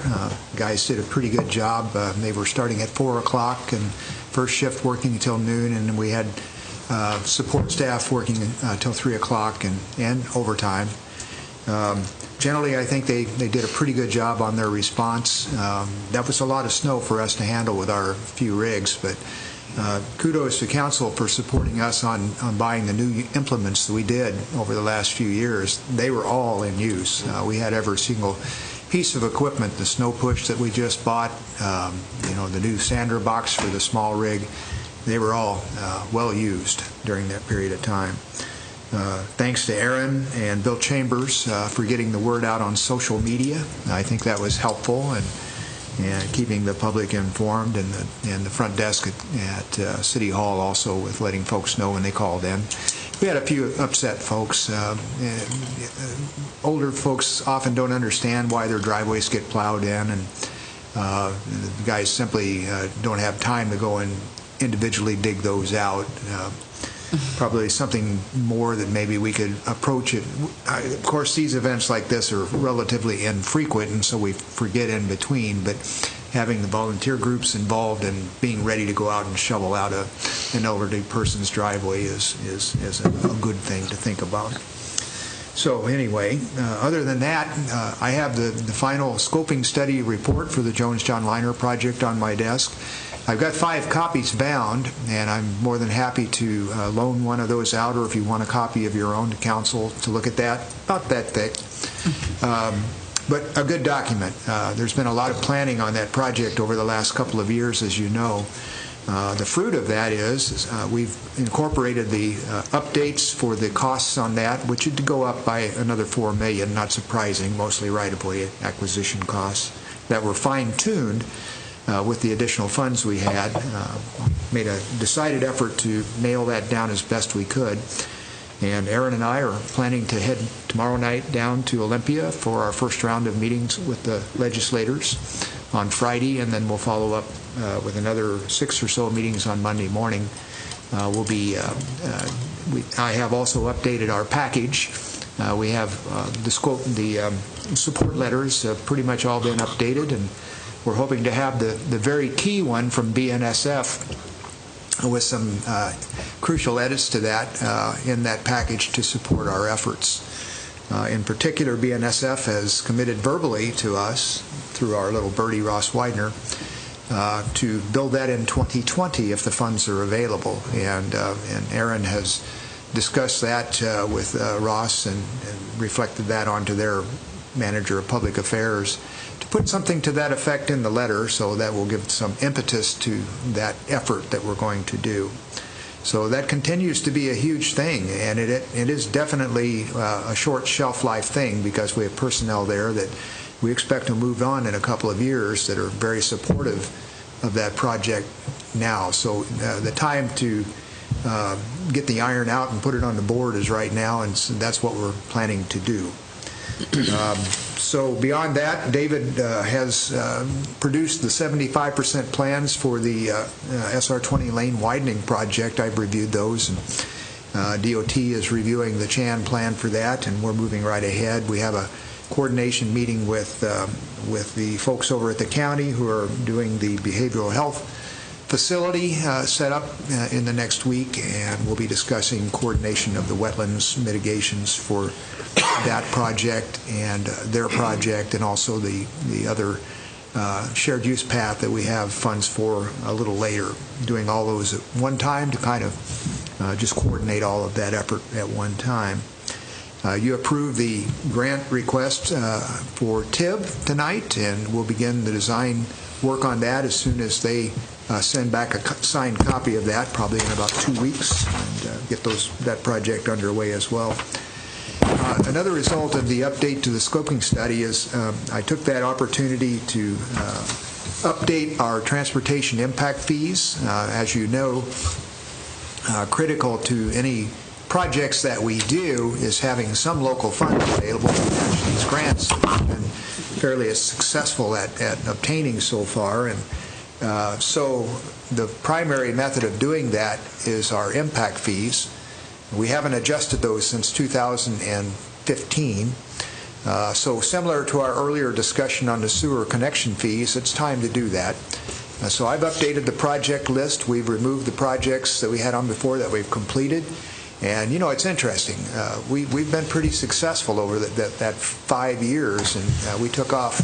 Guys did a pretty good job. They were starting at 4 o'clock and first shift working until noon, and we had support staff working until 3 o'clock and overtime. Generally, I think they did a pretty good job on their response. That was a lot of snow for us to handle with our few rigs, but kudos to council for supporting us on buying the new implements that we did over the last few years. They were all in use. We had every single piece of equipment, the snow push that we just bought, the new sander box for the small rig. They were all well used during that period of time. Thanks to Aaron and Bill Chambers for getting the word out on social media. I think that was helpful, and keeping the public informed, and the front desk at City Hall also with letting folks know when they called in. We had a few upset folks. Older folks often don't understand why their driveways get plowed in, and the guys simply don't have time to go and individually dig those out. Probably something more that maybe we could approach it. Of course, these events like this are relatively infrequent, and so we forget in between, but having the volunteer groups involved and being ready to go out and shovel out an elderly person's driveway is a good thing to think about. So anyway, other than that, I have the final scoping study report for the Jones-John Liner project on my desk. I've got 5 copies bound, and I'm more than happy to loan one of those out, or if you want a copy of your own to council to look at that. About that thick. But a good document. There's been a lot of planning on that project over the last couple of years, as you know. The fruit of that is we've incorporated the updates for the costs on that, which would go up by another $4 million, not surprising, mostly right-of-way acquisition costs that were fine-tuned with the additional funds we had. Made a decided effort to nail that down as best we could. And Aaron and I are planning to head tomorrow night down to Olympia for our first round of meetings with the legislators on Friday, and then we'll follow up with another 6 or so meetings on Monday morning. I have also updated our package. We have the support letters pretty much all been updated, and we're hoping to have the very key one from BNSF with some crucial edits to that in that package to support our efforts. In particular, BNSF has committed verbally to us, through our little birdie, Ross Widener, to build that in 2020 if the funds are available. And Aaron has discussed that with Ross and reflected that onto their manager of public affairs to put something to that effect in the letter, so that will give some impetus to that effort that we're going to do. So that continues to be a huge thing, and it is definitely a short shelf life thing, because we have personnel there that we expect to move on in a couple of years that are very supportive of that project now. So the time to get the iron out and put it on the board is right now, and so that's what we're planning to do. So beyond that, David has produced the 75% plans for the SR20 lane widening project. I've reviewed those, and DOT is reviewing the Chan plan for that, and we're moving right ahead. We have a coordination meeting with the folks over at the county who are doing the behavioral health facility set up in the next week, and we'll be discussing coordination of the wetlands mitigations for that project and their project, and also the other shared use path that we have funds for a little later, doing all those at one time to kind of just coordinate all of that effort at one time. You approved the grant request for TIB tonight, and we'll begin the design work on that as soon as they send back a signed copy of that, probably in about 2 weeks, and get that project underway as well. Another result of the update to the scoping study is I took that opportunity to update our transportation impact fees. As you know, critical to any projects that we do is having some local funds available to match these grants that we've been fairly successful at obtaining so far. And so the primary method of doing that is our impact fees. We haven't adjusted those since 2015. So similar to our earlier discussion on the sewer connection fees, it's time to do that. So I've updated the project list. We've removed the projects that we had on before that we've completed. And, you know, it's interesting. We've been pretty successful over that 5 years, and we took off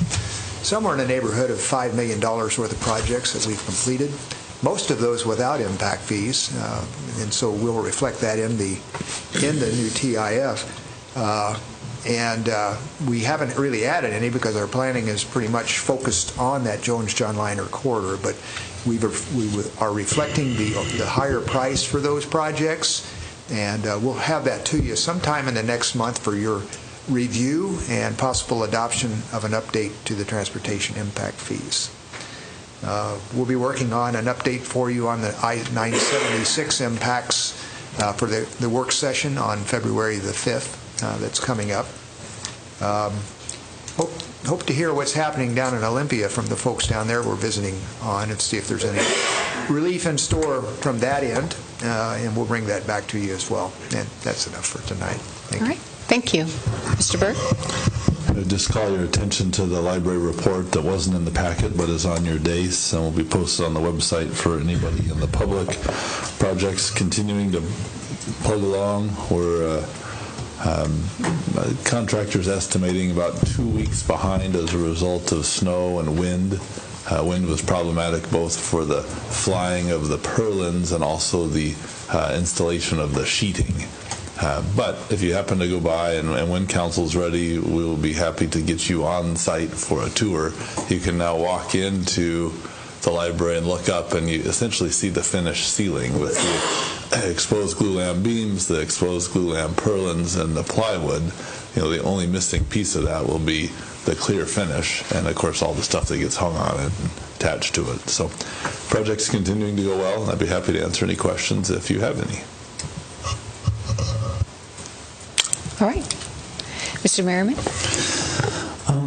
somewhere in the neighborhood of $5 million worth of projects that we've completed, most of those without impact fees, and so we'll reflect that in the new TIF. We haven't really added any because our planning is pretty much focused on that Jones-John Liner corridor, but we are reflecting the higher price for those projects, and we'll have that to you sometime in the next month for your review and possible adoption of an update to the transportation impact fees. We'll be working on an update for you on the I-976 impacts for the work session on February the 5th that's coming up. Hope to hear what's happening down in Olympia from the folks down there we're visiting on, and see if there's any relief in store from that end, and we'll bring that back to you as well. And that's enough for tonight. Thank you. All right. Thank you. Mr. Burke? I'd just call your attention to the library report that wasn't in the packet but is on your dais and will be posted on the website for anybody in the public. Projects continuing to plug along. We're contractors estimating about 2 weeks behind as a result of snow and wind. Wind was problematic both for the flying of the purlins and also the installation of the sheeting. But if you happen to go by and when council's ready, we will be happy to get you on site for a tour. You can now walk into the library and look up, and you essentially see the finished ceiling with the exposed glulam beams, the exposed glulam purlins, and the plywood. You know, the only missing piece of that will be the clear finish, and of course all the stuff that gets hung on it and attached to it. So project's continuing to go well, and I'd be happy to answer any questions if you have any. All right. Mr. Merriman?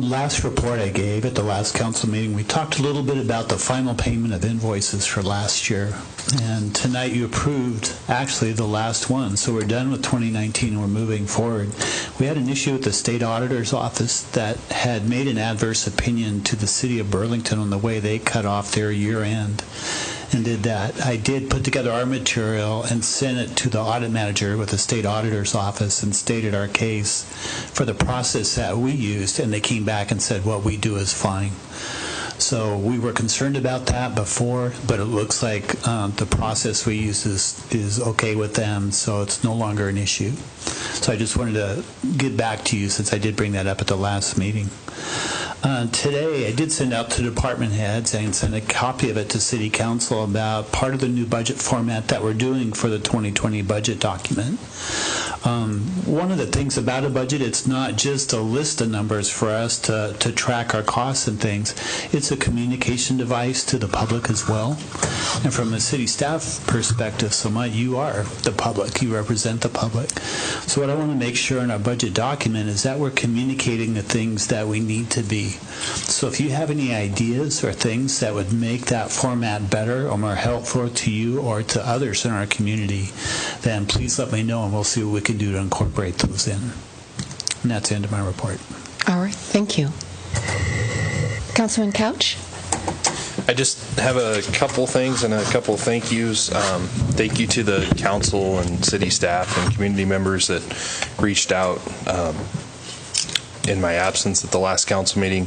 Last report I gave at the last council meeting, we talked a little bit about the final payment of invoices for last year. And tonight you approved actually the last one. So we're done with 2019 and we're moving forward. We had an issue with the state auditor's office that had made an adverse opinion to the city of Burlington on the way they cut off their year end. and did that. I did put together our material and sent it to the audit manager with the state auditor's office and stated our case for the process that we used, and they came back and said what we do is fine. So we were concerned about that before, but it looks like the process we use is okay with them, so it's no longer an issue. So I just wanted to get back to you since I did bring that up at the last meeting. Today, I did send out to department heads and send a copy of it to City Council about part of the new budget format that we're doing for the 2020 budget document. One of the things about a budget, it's not just a list of numbers for us to track our costs and things. It's a communication device to the public as well. And from a city staff perspective, Samut, you are the public. You represent the public. So what I want to make sure in our budget document is that we're communicating the things that we need to be. So if you have any ideas or things that would make that format better or more helpful to you or to others in our community, then please let me know and we'll see what we can do to incorporate those in. And that's the end of my report. All right, thank you. Councilman Couch? I just have a couple things and a couple thank yous. Thank you to the council and city staff and community members that reached out in my absence at the last council meeting.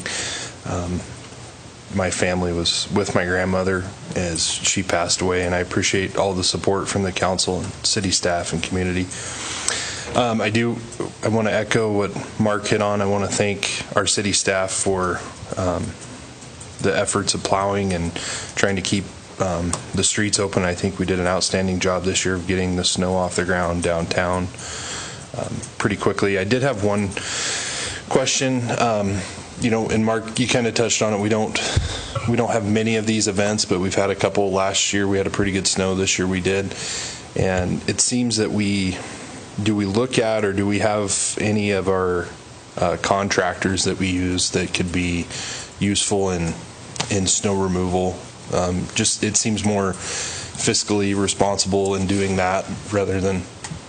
My family was with my grandmother as she passed away, and I appreciate all the support from the council and city staff and community. I want to echo what Mark hit on. I want to thank our city staff for the efforts of plowing and trying to keep the streets open. I think we did an outstanding job this year of getting the snow off the ground downtown pretty quickly. I did have one question. And Mark, you kind of touched on it. We don't have many of these events, but we've had a couple last year. We had a pretty good snow. This year we did, and it seems that do we look at or do we have any of our contractors that we use that could be useful in snow removal? It seems more fiscally responsible in doing that rather than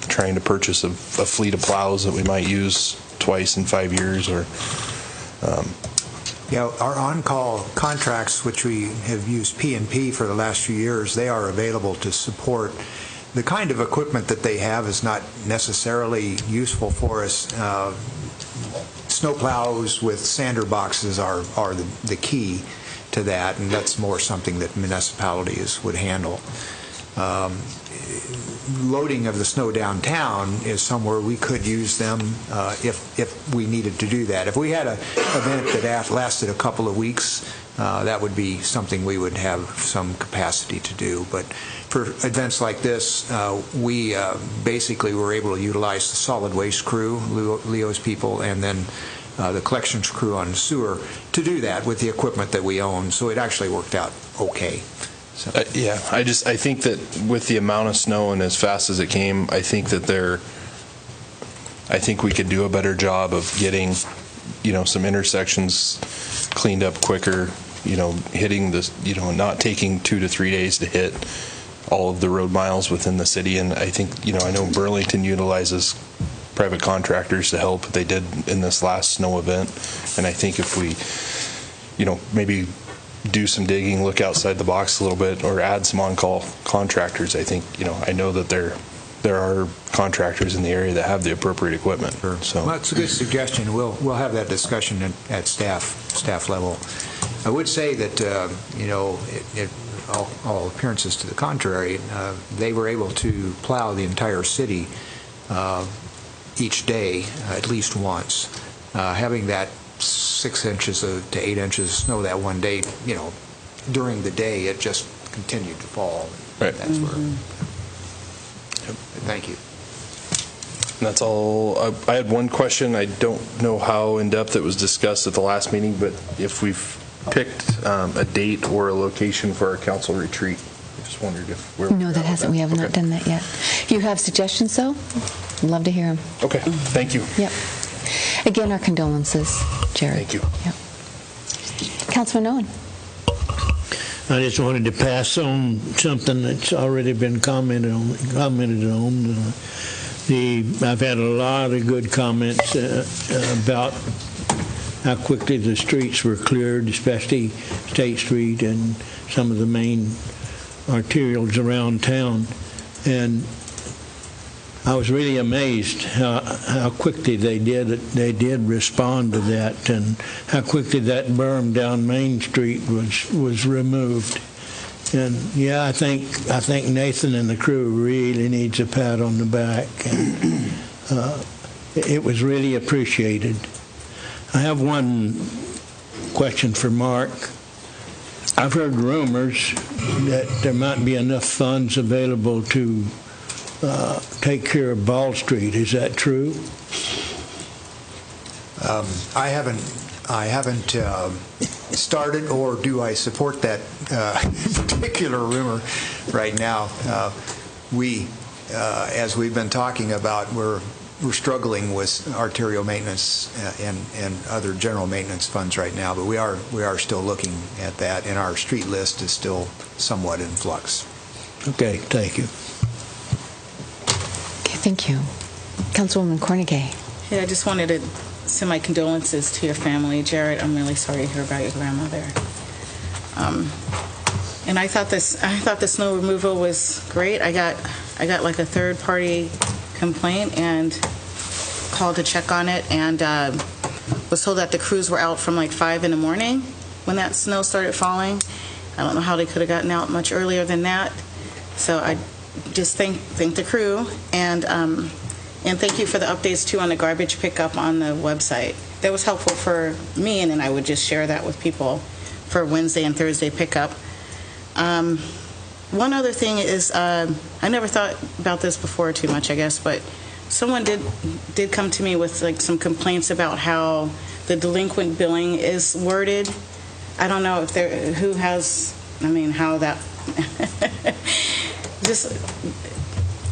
trying to purchase a fleet of plows that we might use twice in 5 years. Or our on-call contracts, which we have used P&P for the last few years, they are available to support the kind of equipment that they have. Is not necessarily useful for us. Snow plows with sander boxes are the key to that, and that's more something that municipalities would handle. Loading of the snow downtown is somewhere we could use them if we needed to do that. If we had an event that lasted a couple of weeks, that would be something we would have some capacity to do. But for events like this, we basically were able to utilize the solid waste crew, Leo's people, and then the collections crew on sewer to do that with the equipment that we own. So it actually worked out okay. So. I think that with the amount of snow and as fast as it came, I think we could do a better job of getting, some intersections cleaned up quicker, hitting this, not taking 2 to 3 days to hit all of the road miles within the city. And I think, I know Burlington utilizes private contractors to help. They did in this last snow event. And I think if we, maybe do some digging, look outside the box a little bit, or add some on-call contractors, I think, I know that there are contractors in the area that have the appropriate equipment. Sure. So well, that's a good suggestion. We'll have that discussion at staff level. I would say that all appearances to the contrary, they were able to plow the entire city each day at least once. Having that 6 inches to 8 inches of snow that one day, during the day, it just continued to fall. Right. That's where. Yep. Thank you. And that's all. I had one question. I don't know how in-depth it was discussed at the last meeting, but if we've picked a date or a location for our council retreat, I just wondered if we're... No, that hasn't. We have not done that yet. You have suggestions, though? I'd love to hear them. Okay. Thank you. Yep. Again, our condolences, Jared. Thank you. Yep. Councilman Owen. I just wanted to pass on something that's already been commented on. I've had a lot of good comments about how quickly the streets were cleared, especially State Street and some of the main arterials around town. And I was really amazed how quickly they did respond to that, and how quickly that berm down Main Street was removed. And yeah, I think Nathan and the crew really needs a pat on the back. And, it was really appreciated. I have one question for Mark. I've heard rumors that there might be enough funds available to take care of Ball Street. Is that true? I haven't started, or do I support that particular rumor right now. As we've been talking about, we're struggling with arterial maintenance and other general maintenance funds right now, but we are still looking at that, and our street list is still somewhat in flux. Okay, thank you. Okay, thank you. Councilwoman Cornegay. Yeah, I just wanted to send my condolences to your family. Jared, I'm really sorry to hear about your grandmother. And I thought the snow removal was great. I got like a third-party complaint and called to check on it, and was told that the crews were out from like 5 in the morning when that snow started falling. I don't know how they could have gotten out much earlier than that. So I just thank the crew, and thank you for the updates too on the garbage pickup on the website. That was helpful for me, and then I would just share that with people for Wednesday and Thursday pickup. One other thing is, I never thought about this before too much, I guess, but someone did come to me with like some complaints about how the delinquent billing is worded. I don't know if how that just,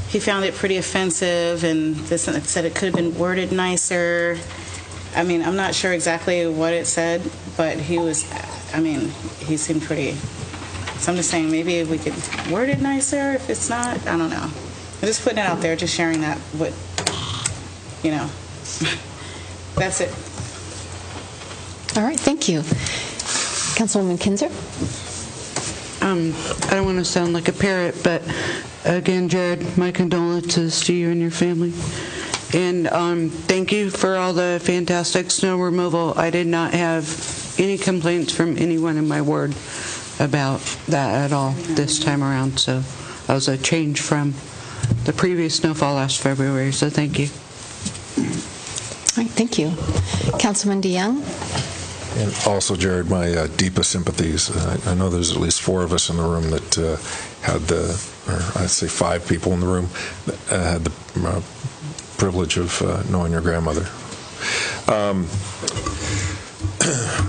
he found it pretty offensive, and said it could have been worded nicer. I mean, I'm not sure exactly what it said, but he seemed pretty. So I'm just saying, maybe we could word it nicer if it's not. I don't know. I'm just putting it out there, just sharing that. But, that's it. All right, thank you. Councilwoman Kinzer? I don't want to sound like a parrot, but again, Jared, my condolences to you and your family. And thank you for all the fantastic snow removal. I did not have any complaints from anyone in my ward about that at all this time around. So that was a change from the previous snowfall last February. So thank you. All right, thank you. Councilman DeYoung? And also, Jared, my deepest sympathies. I know there's at least 4 of us in the room that had I'd say 5 people in the room that had the privilege of knowing your grandmother.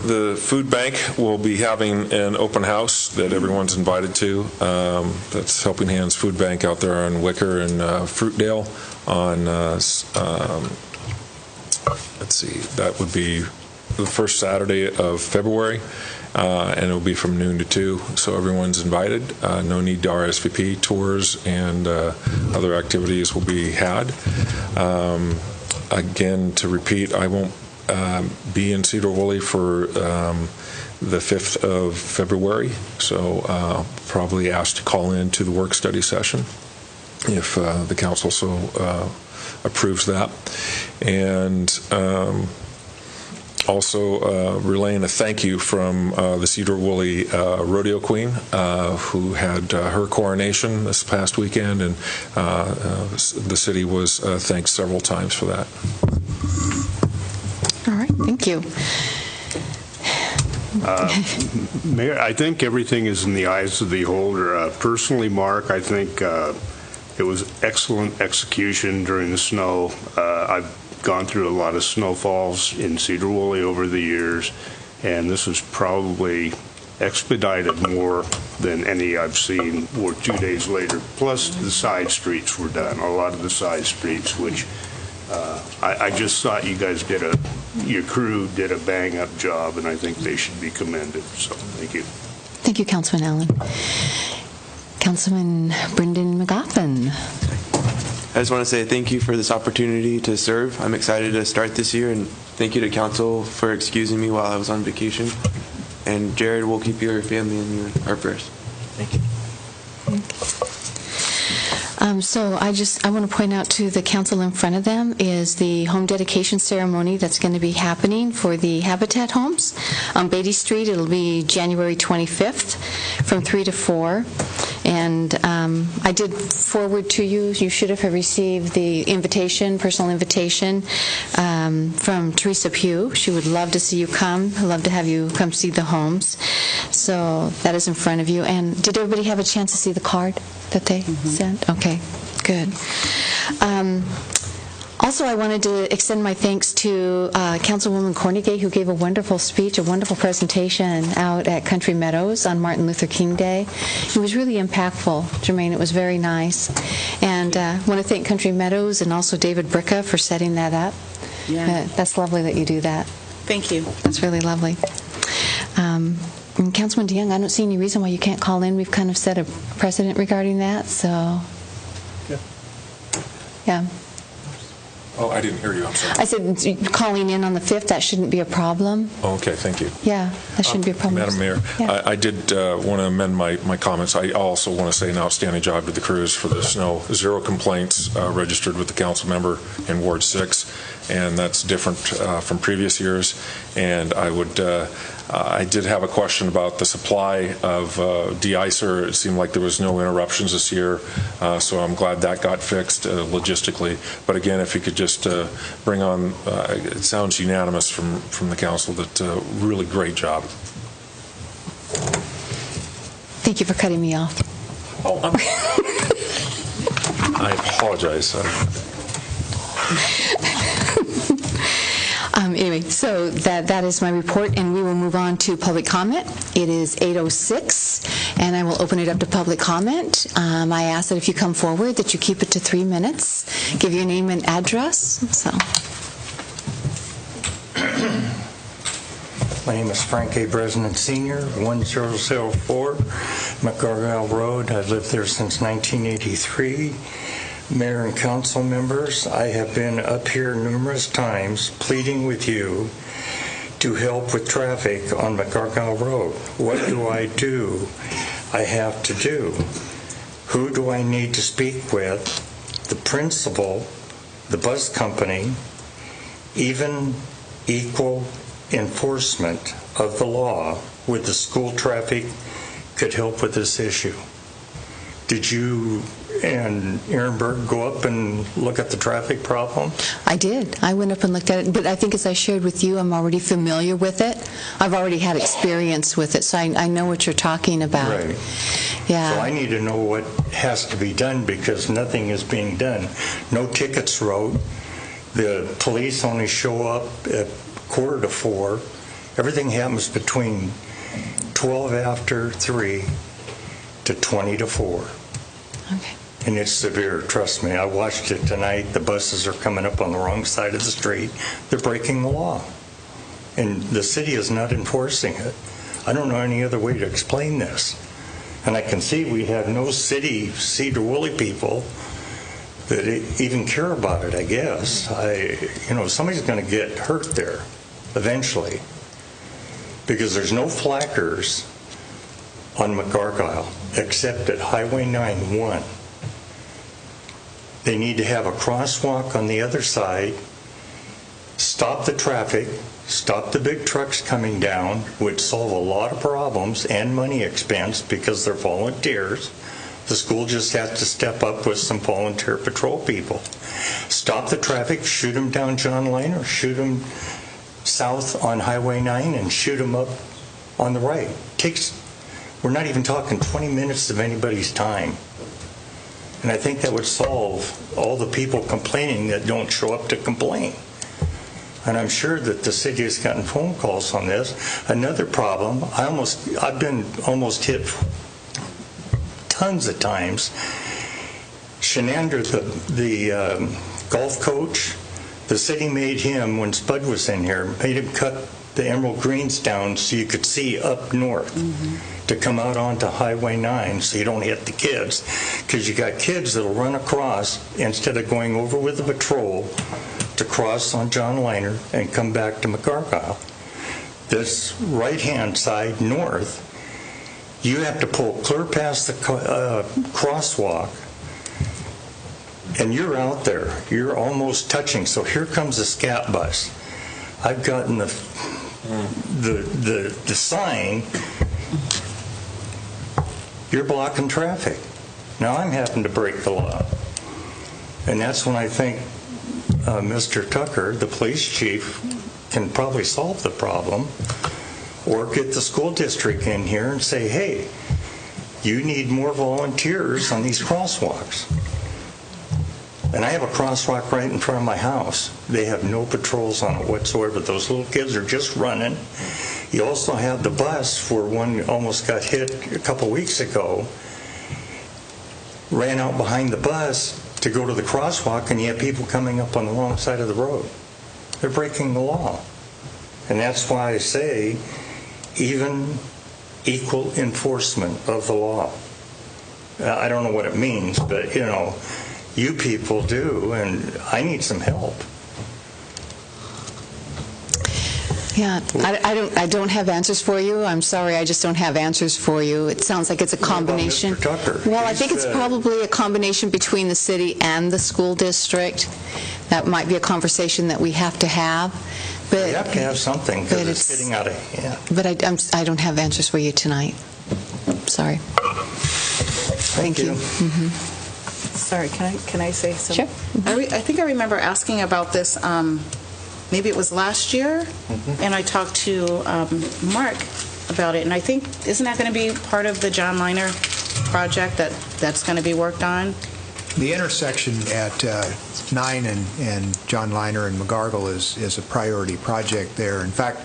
The food bank will be having an open house that everyone's invited to. That's Helping Hands Food Bank out there on Wicker and Fruitdale on, let's see, that would be the first Saturday of February, and it will be from noon to 2, so everyone's invited. No need to RSVP. Tours and other activities will be had. Again, to repeat, I won't be in Sedro-Woolley for the 5th of February, so probably asked to call in to the work study session if the council so approves that. And also relaying a thank you from the Sedro-Woolley Rodeo Queen, who had her coronation this past weekend, and the city was thanked several times for that. All right, thank you. Mayor, I think everything is in the eyes of the beholder. Personally, Mark, I think it was excellent execution during the snow. I've gone through a lot of snowfalls in Sedro-Woolley over the years, and this was probably expedited more than any I've seen, or 2 days later. Plus, the side streets were done, a lot of the side streets, which I just thought you guys your crew did a bang-up job, and I think they should be commended. So, thank you. Thank you, Councilman Allen. Councilman Brendan McGoffin. I just want to say thank you for this opportunity to serve. I'm excited to start this year, and thank you to council for excusing me while I was on vacation. And Jared, we'll keep your family in our prayers. Thank you. So I want to point out to the council in front of them is the home dedication ceremony that's going to be happening for the Habitat homes on Beatty Street. It'll be January 25th from 3 to 4. And I did forward to you, you should have received the invitation, personal invitation from Teresa Pugh. She would love to see you come, love to have you come see the homes. So that is in front of you. And did everybody have a chance to see the card that they sent? Okay, good. Also, I wanted to extend my thanks to Councilwoman Cornegay, who gave a wonderful speech, a wonderful presentation out at Country Meadows on Martin Luther King Day. It was really impactful, Jermaine. It was very nice. And I want to thank Country Meadows and also David Bricka for setting that up. Yeah. That's lovely that you do that. Thank you. That's really lovely. And Councilman DeYoung, I don't see any reason why you can't call in. We've kind of set a precedent regarding that, so. Yeah. Oh, I didn't hear you. I'm sorry. I said calling in on the 5th, that shouldn't be a problem. Oh, okay, thank you. Yeah, that shouldn't be a problem. Madam Mayor, Yeah. I did want to amend my comments. I also want to say an outstanding job to the crews for the snow. 0 complaints registered with the council member in Ward 6, and that's different from previous years. And I did have a question about the supply of de-icer. It seemed like there was no interruptions this year, so I'm glad that got fixed logistically. But again, if you could just bring on, it sounds unanimous from the council that really great job. Thank you for cutting me off. Oh, I apologize. Anyway, so that is my report, and we will move on to public comment. It is 8:06, and I will open it up to public comment. I ask that if you come forward, that you keep it to 3 minutes. Give your name and address. So. My name is Frank A. Bresnan Sr., 1004 McGargyle Road. I've lived there since 1983. Mayor and council members, I have been up here numerous times pleading with you to help with traffic on McGargyle Road. What do? I have to do? Who do I need to speak with? The principal, the bus company, even equal enforcement of the law with the school traffic could help with this issue. Did you and Ehrenberg go up and look at the traffic problem? I did. I went up and looked at it, but I think as I shared with you, I'm already familiar with it. I've already had experience with it, so I know what you're talking about. Right. Yeah. So I need to know what has to be done because nothing is being done. No tickets wrote. The police only show up at 3:45. Everything happens between 12 after 3 to 20 to 4. Okay. And it's severe, trust me. I watched it tonight. The buses are coming up on the wrong side of the street. They're breaking the law. And the city is not enforcing it. I don't know any other way to explain this. And I can see we have no city Sedro-Woolley people that even care about it, I guess. Somebody's going to get hurt there eventually because there's no flackers on McGargyle except at Highway 9-1. They need to have a crosswalk on the other side, stop the traffic, stop the big trucks coming down, which solve a lot of problems and money expense because they're volunteers. The school just has to step up with some volunteer patrol people. Stop the traffic, shoot them down John Lane or shoot them south on Highway 9 and shoot them up on the right. We're not even talking 20 minutes of anybody's time. And I think that would solve all the people complaining that don't show up to complain. And I'm sure that the city has gotten phone calls on this. Another problem, I've been almost hit tons of times. Shenander, the golf coach, the city made him, when Spud was in here, made him cut the emerald greens down so you could see up north. To come out onto Highway 9 so you don't hit the kids. Because you got kids that'll run across instead of going over with the patrol to cross on John Liner and come back to McGargyle. This right-hand side north You have to pull clear past the crosswalk, and you're out there. You're almost touching. So here comes the scat bus. I've gotten the sign. You're blocking traffic. Now I'm having to break the law. And that's when I think Mr. Tucker, the police chief, can probably solve the problem, or get the school district in here and say, hey, you need more volunteers on these crosswalks. And I have a crosswalk right in front of my house. They have no patrols on it whatsoever. Those little kids are just running. You also have the bus where one almost got hit a couple weeks ago, ran out behind the bus to go to the crosswalk, and you have people coming up on the wrong side of the road. They're breaking the law. And that's why I say even equal enforcement of the law. I don't know what it means, but you people do, and I need some help. Yeah, I don't have answers for you. I'm sorry, I just don't have answers for you. It sounds like it's a combination. What about Mr. Tucker? Well, I think it's probably a combination between the city and the school district. That might be a conversation that we have to have. But We have to have something, because it's getting out of hand. But I don't have answers for you tonight. Sorry. Thank you. Mm-hmm. Sorry, can I say something? Sure. I think I remember asking about this, maybe it was last year, and I talked to Mark about it, and I think, isn't that going to be part of the John Liner project that's going to be worked on? The intersection at 9 and John Liner and McGargle is a priority project there. In fact,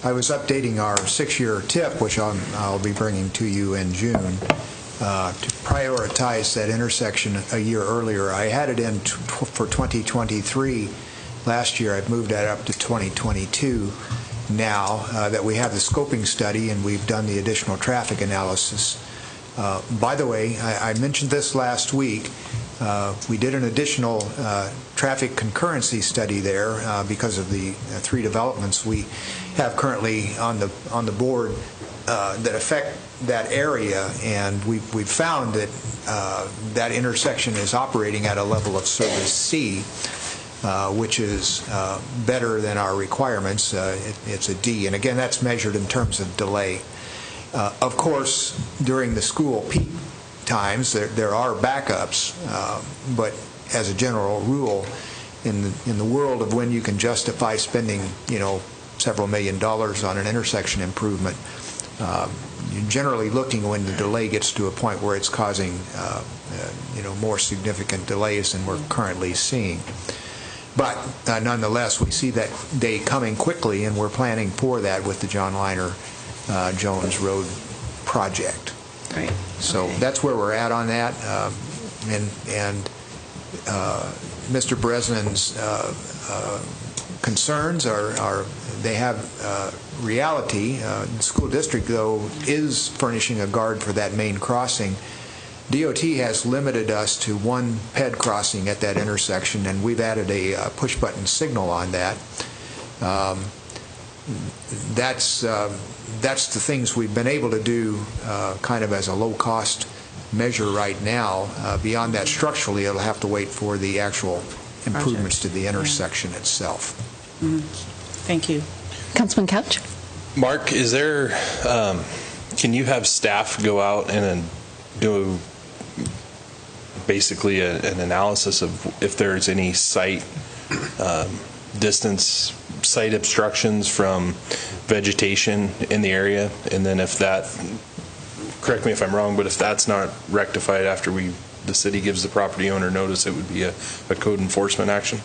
I was updating our 6-year tip, which I'll be bringing to you in June, to prioritize that intersection a year earlier. I had it in for 2023 last year. I've moved that up to 2022 now that we have the scoping study and we've done the additional traffic analysis. By the way, I mentioned this last week. We did an additional traffic concurrency study there because of the 3 developments we have currently on the board that affect that area, and we've found that that intersection is operating at a level of service C, which is better than our requirements. It's a D, and again, that's measured in terms of delay. Of course, during the school peak times, there are backups, but as a general rule, in the world of when you can justify spending, several $1 million on an intersection improvement, you're generally looking when the delay gets to a point where it's causing, more significant delays than we're currently seeing. But nonetheless, we see that day coming quickly, and we're planning for that with the John Liner Jones Road project. Right. So that's where we're at on that. And Mr. Bresnan's concerns they have reality. The school district, though, is furnishing a guard for that main crossing. DOT has limited us to 1 ped crossing at that intersection, and we've added a push-button signal on that. That's the things we've been able to do kind of as a low-cost measure right now. Beyond that, structurally, it'll have to wait for the actual improvements to the intersection itself. Mm-hmm. Thank you. Councilman Couch? Mark, is there, can you have staff go out and do basically an analysis of if there's any site distance, site obstructions from vegetation in the area, and then if that, correct me if I'm wrong, but if that's not rectified after the city gives the property owner notice, it would be a code enforcement action?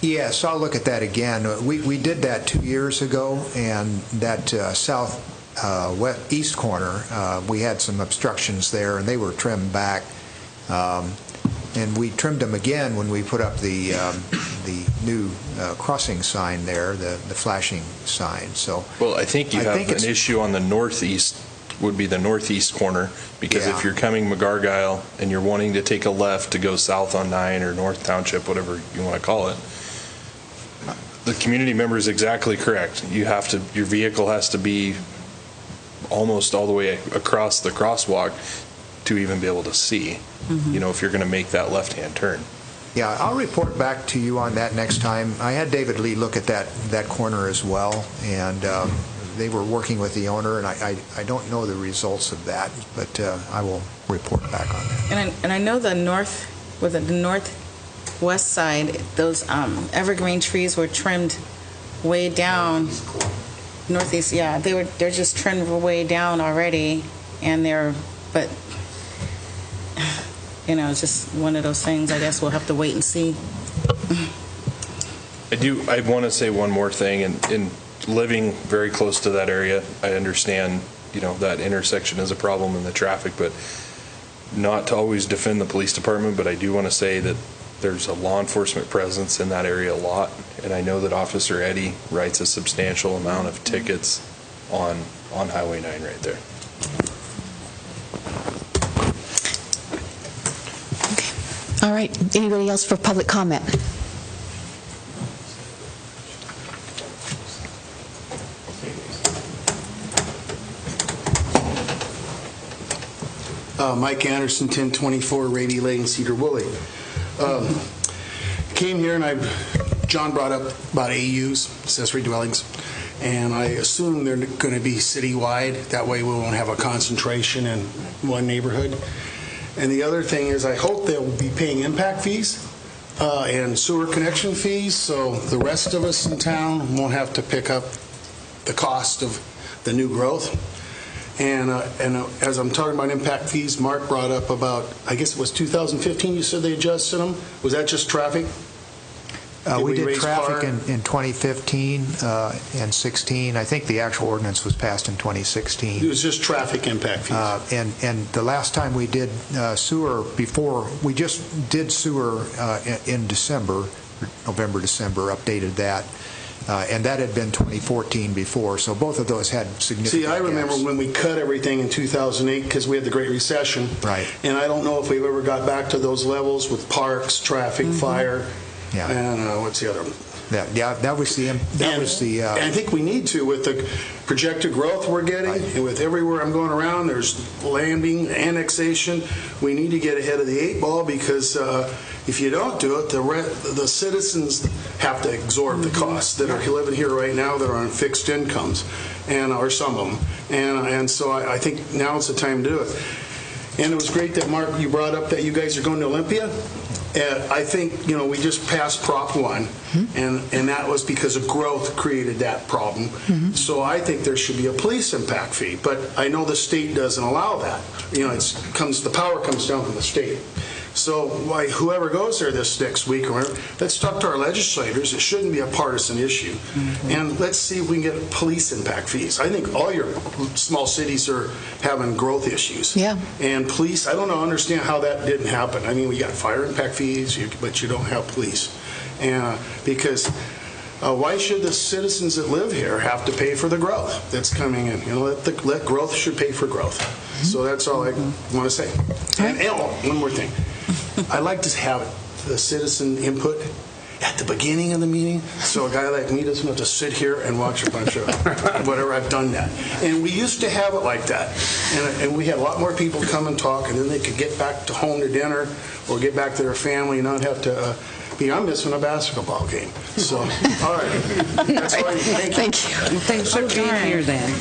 Yes, I'll look at that again. We did that 2 years ago, and that east corner, we had some obstructions there, and they were trimmed back. And we trimmed them again when we put up the new crossing sign there, the flashing sign. So, well, I think you have an issue on the northeast, would be the northeast corner, because if you're coming McGargyle and you're wanting to take a left to go south on 9 or North Township, whatever you want to call it, the community member is exactly correct. Your vehicle has to be almost all the way across the crosswalk to even be able to see, if you're going to make that left-hand turn. Yeah, I'll report back to you on that next time. I had David Lee look at that corner as well, and they were working with the owner, and I don't know the results of that, but I will report back on that. And I know the northwest side, those evergreen trees were trimmed way down. Northeast, yeah, they're just trimmed way down already, and but it's just one of those things. I guess we'll have to wait and see. I want to say one more thing, in living very close to that area, I understand, that intersection is a problem in the traffic, but not to always defend the police department, but I do want to say that there's a law enforcement presence in that area a lot, and I know that Officer Eddie writes a substantial amount of tickets on Highway 9 right there. All right. Anybody else for public comment? Mike Anderson, 1024 Rady Lane, Sedro-Woolley. Came here and John brought up about AUs, accessory dwellings, and I assume they're going to be citywide. That way we won't have a concentration in one neighborhood. And the other thing is I hope they'll be paying impact fees and sewer connection fees, so the rest of us in town won't have to pick up the cost of the new growth. And as I'm talking about impact fees, Mark brought up about, I guess it was 2015 you said they adjusted them? Was that just traffic? We did traffic in 2015 and 16. I think the actual ordinance was passed in 2016. It was just traffic impact fees. And the last time we did sewer we just did sewer in December, November, December, updated that. And that had been 2014 before, so both of those had significant See, I remember gaps. when we cut everything in 2008 because we had the Great Recession. Right. And I don't know if we've ever got back to those levels with parks, traffic, fire, and what's the other one? That was the. And I think we need to, with the projected growth we're getting, and with everywhere I'm going around, there's landing, annexation. We need to get ahead of the 8 ball because if you don't do it, the citizens have to absorb the costs that are living here right now that are on fixed incomes, or some of them. And so I think now is the time to do it. And it was great that, Mark, you brought up that you guys are going to Olympia. I think, we just passed Prop 1, and that was because of growth created that problem. So I think there should be a police impact fee, but I know the state doesn't allow that. The power comes down from the state. So whoever goes there this next week, let's talk to our legislators. It shouldn't be a partisan issue. And let's see if we can get police impact fees. I think all your small cities are having growth issues. Yeah. And police, I don't understand how that didn't happen. I mean, we got fire impact fees, but you don't have police. Because why should the citizens that live here have to pay for the growth that's coming in? Let growth should pay for growth. So that's all I want to say. And one more thing. I like to have the citizen input at the beginning of the meeting, so a guy like me doesn't have to sit here and watch a bunch of whatever. I've done that. And we used to have it like that. And we had a lot more people come and talk, and then they could get back to home to dinner or get back to their family and not have to I'm missing a basketball game. So, all right. That's all. Thank you. Thanks for being here then.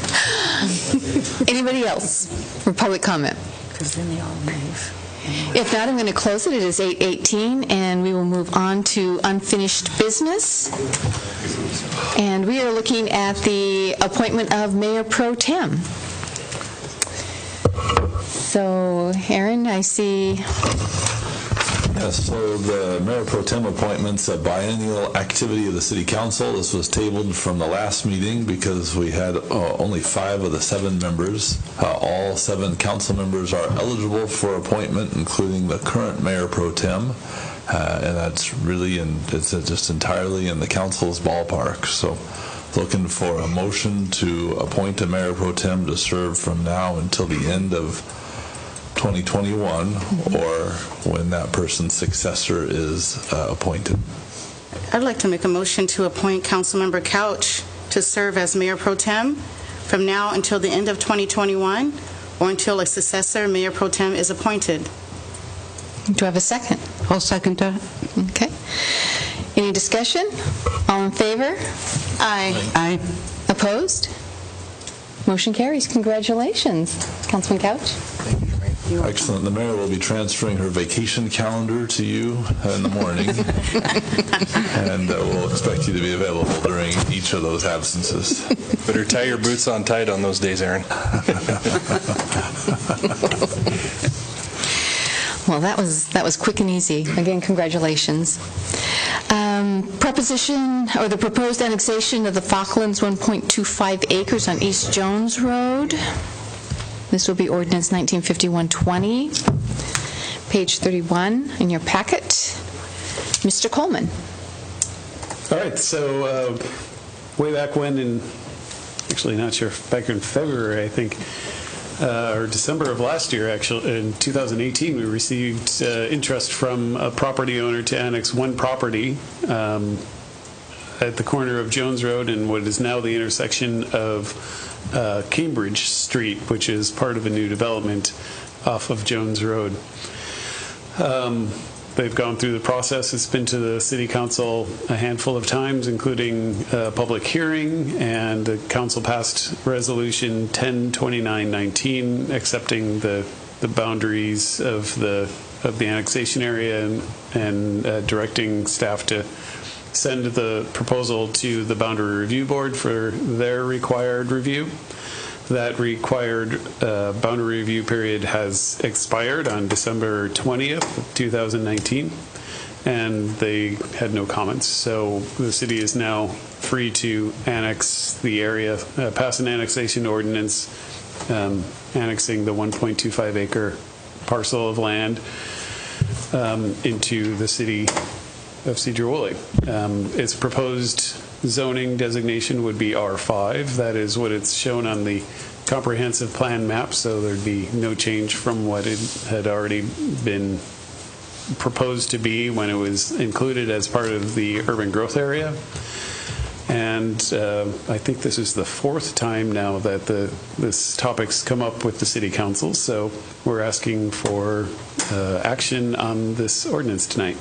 Anybody else for public comment? Because then they all leave. If not, I'm going to close it. It is 8:18, and we will move on to unfinished business. And we are looking at the appointment of Mayor Pro Tem. So, Aaron, I see. Yes, so the Mayor Pro Tem appointment's a biennial activity of the City Council. This was tabled from the last meeting because we had only 5 of the 7 members. All 7 council members are eligible for appointment, including the current Mayor Pro Tem. And that's really, it's just entirely in the council's ballpark. So looking for a motion to appoint a Mayor Pro Tem to serve from now until the end of 2021, or when that person's successor is appointed. I'd like to make a motion to appoint Councilmember Couch to serve as Mayor Pro Tem from now until the end of 2021 or until a successor mayor pro tem is appointed. Do I have a second? I'll second that. Okay. Any discussion? All in favor? Aye. Aye. Opposed? Motion carries. Congratulations, Councilman Couch. Excellent. The mayor will be transferring her vacation calendar to you in the morning, and we'll expect you to be available during each of those absences. Better tie your boots on tight on those days, Aaron. Well, that was quick and easy. Again, congratulations. Proposition or the proposed annexation of the Falklands 1.25 acres on East Jones Road. This will be ordinance 1951-20, page 31 in your packet. Mr. Coleman. All right, so way back when, actually not sure, back in February, I think, or December of last year, actually, in 2018, we received interest from a property owner to annex one property at the corner of Jones Road and what is now the intersection of Cambridge Street, which is part of a new development off of Jones Road. They've gone through the process. It's been to the City Council a handful of times, including a public hearing, and the Council passed Resolution 102919, accepting the boundaries of the annexation area and directing staff to send the proposal to the Boundary Review Board for their required review. That required boundary review period has expired on December 20th, 2019, and they had no comments. So the city is now free to annex the area, pass an annexation ordinance annexing the 1.25 acre parcel of land into the city of Sedro-Woolley. Its proposed zoning designation would be R5. That is what it's shown on the comprehensive plan map, so there'd be no change from what it had already been proposed to be when it was included as part of the urban growth area. And I think this is the fourth time now that this topic's come up with the City Council, so we're asking for action on this ordinance tonight.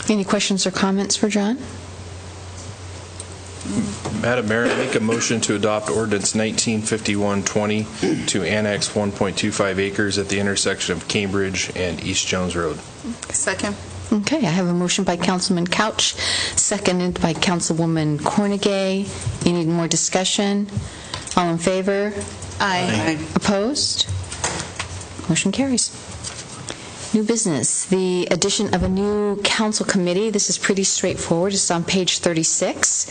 Any questions or comments for John? Madam Mayor, I make a motion to adopt ordinance 1951-20 to annex 1.25 acres at the intersection of Cambridge and East Jones Road. Second. Okay, I have a motion by Councilman Couch, seconded by Councilwoman Cornegay. Any more discussion? All in favor? Aye. Opposed? Motion carries. New business, the addition of a new council committee. This is pretty straightforward. It's on page 36.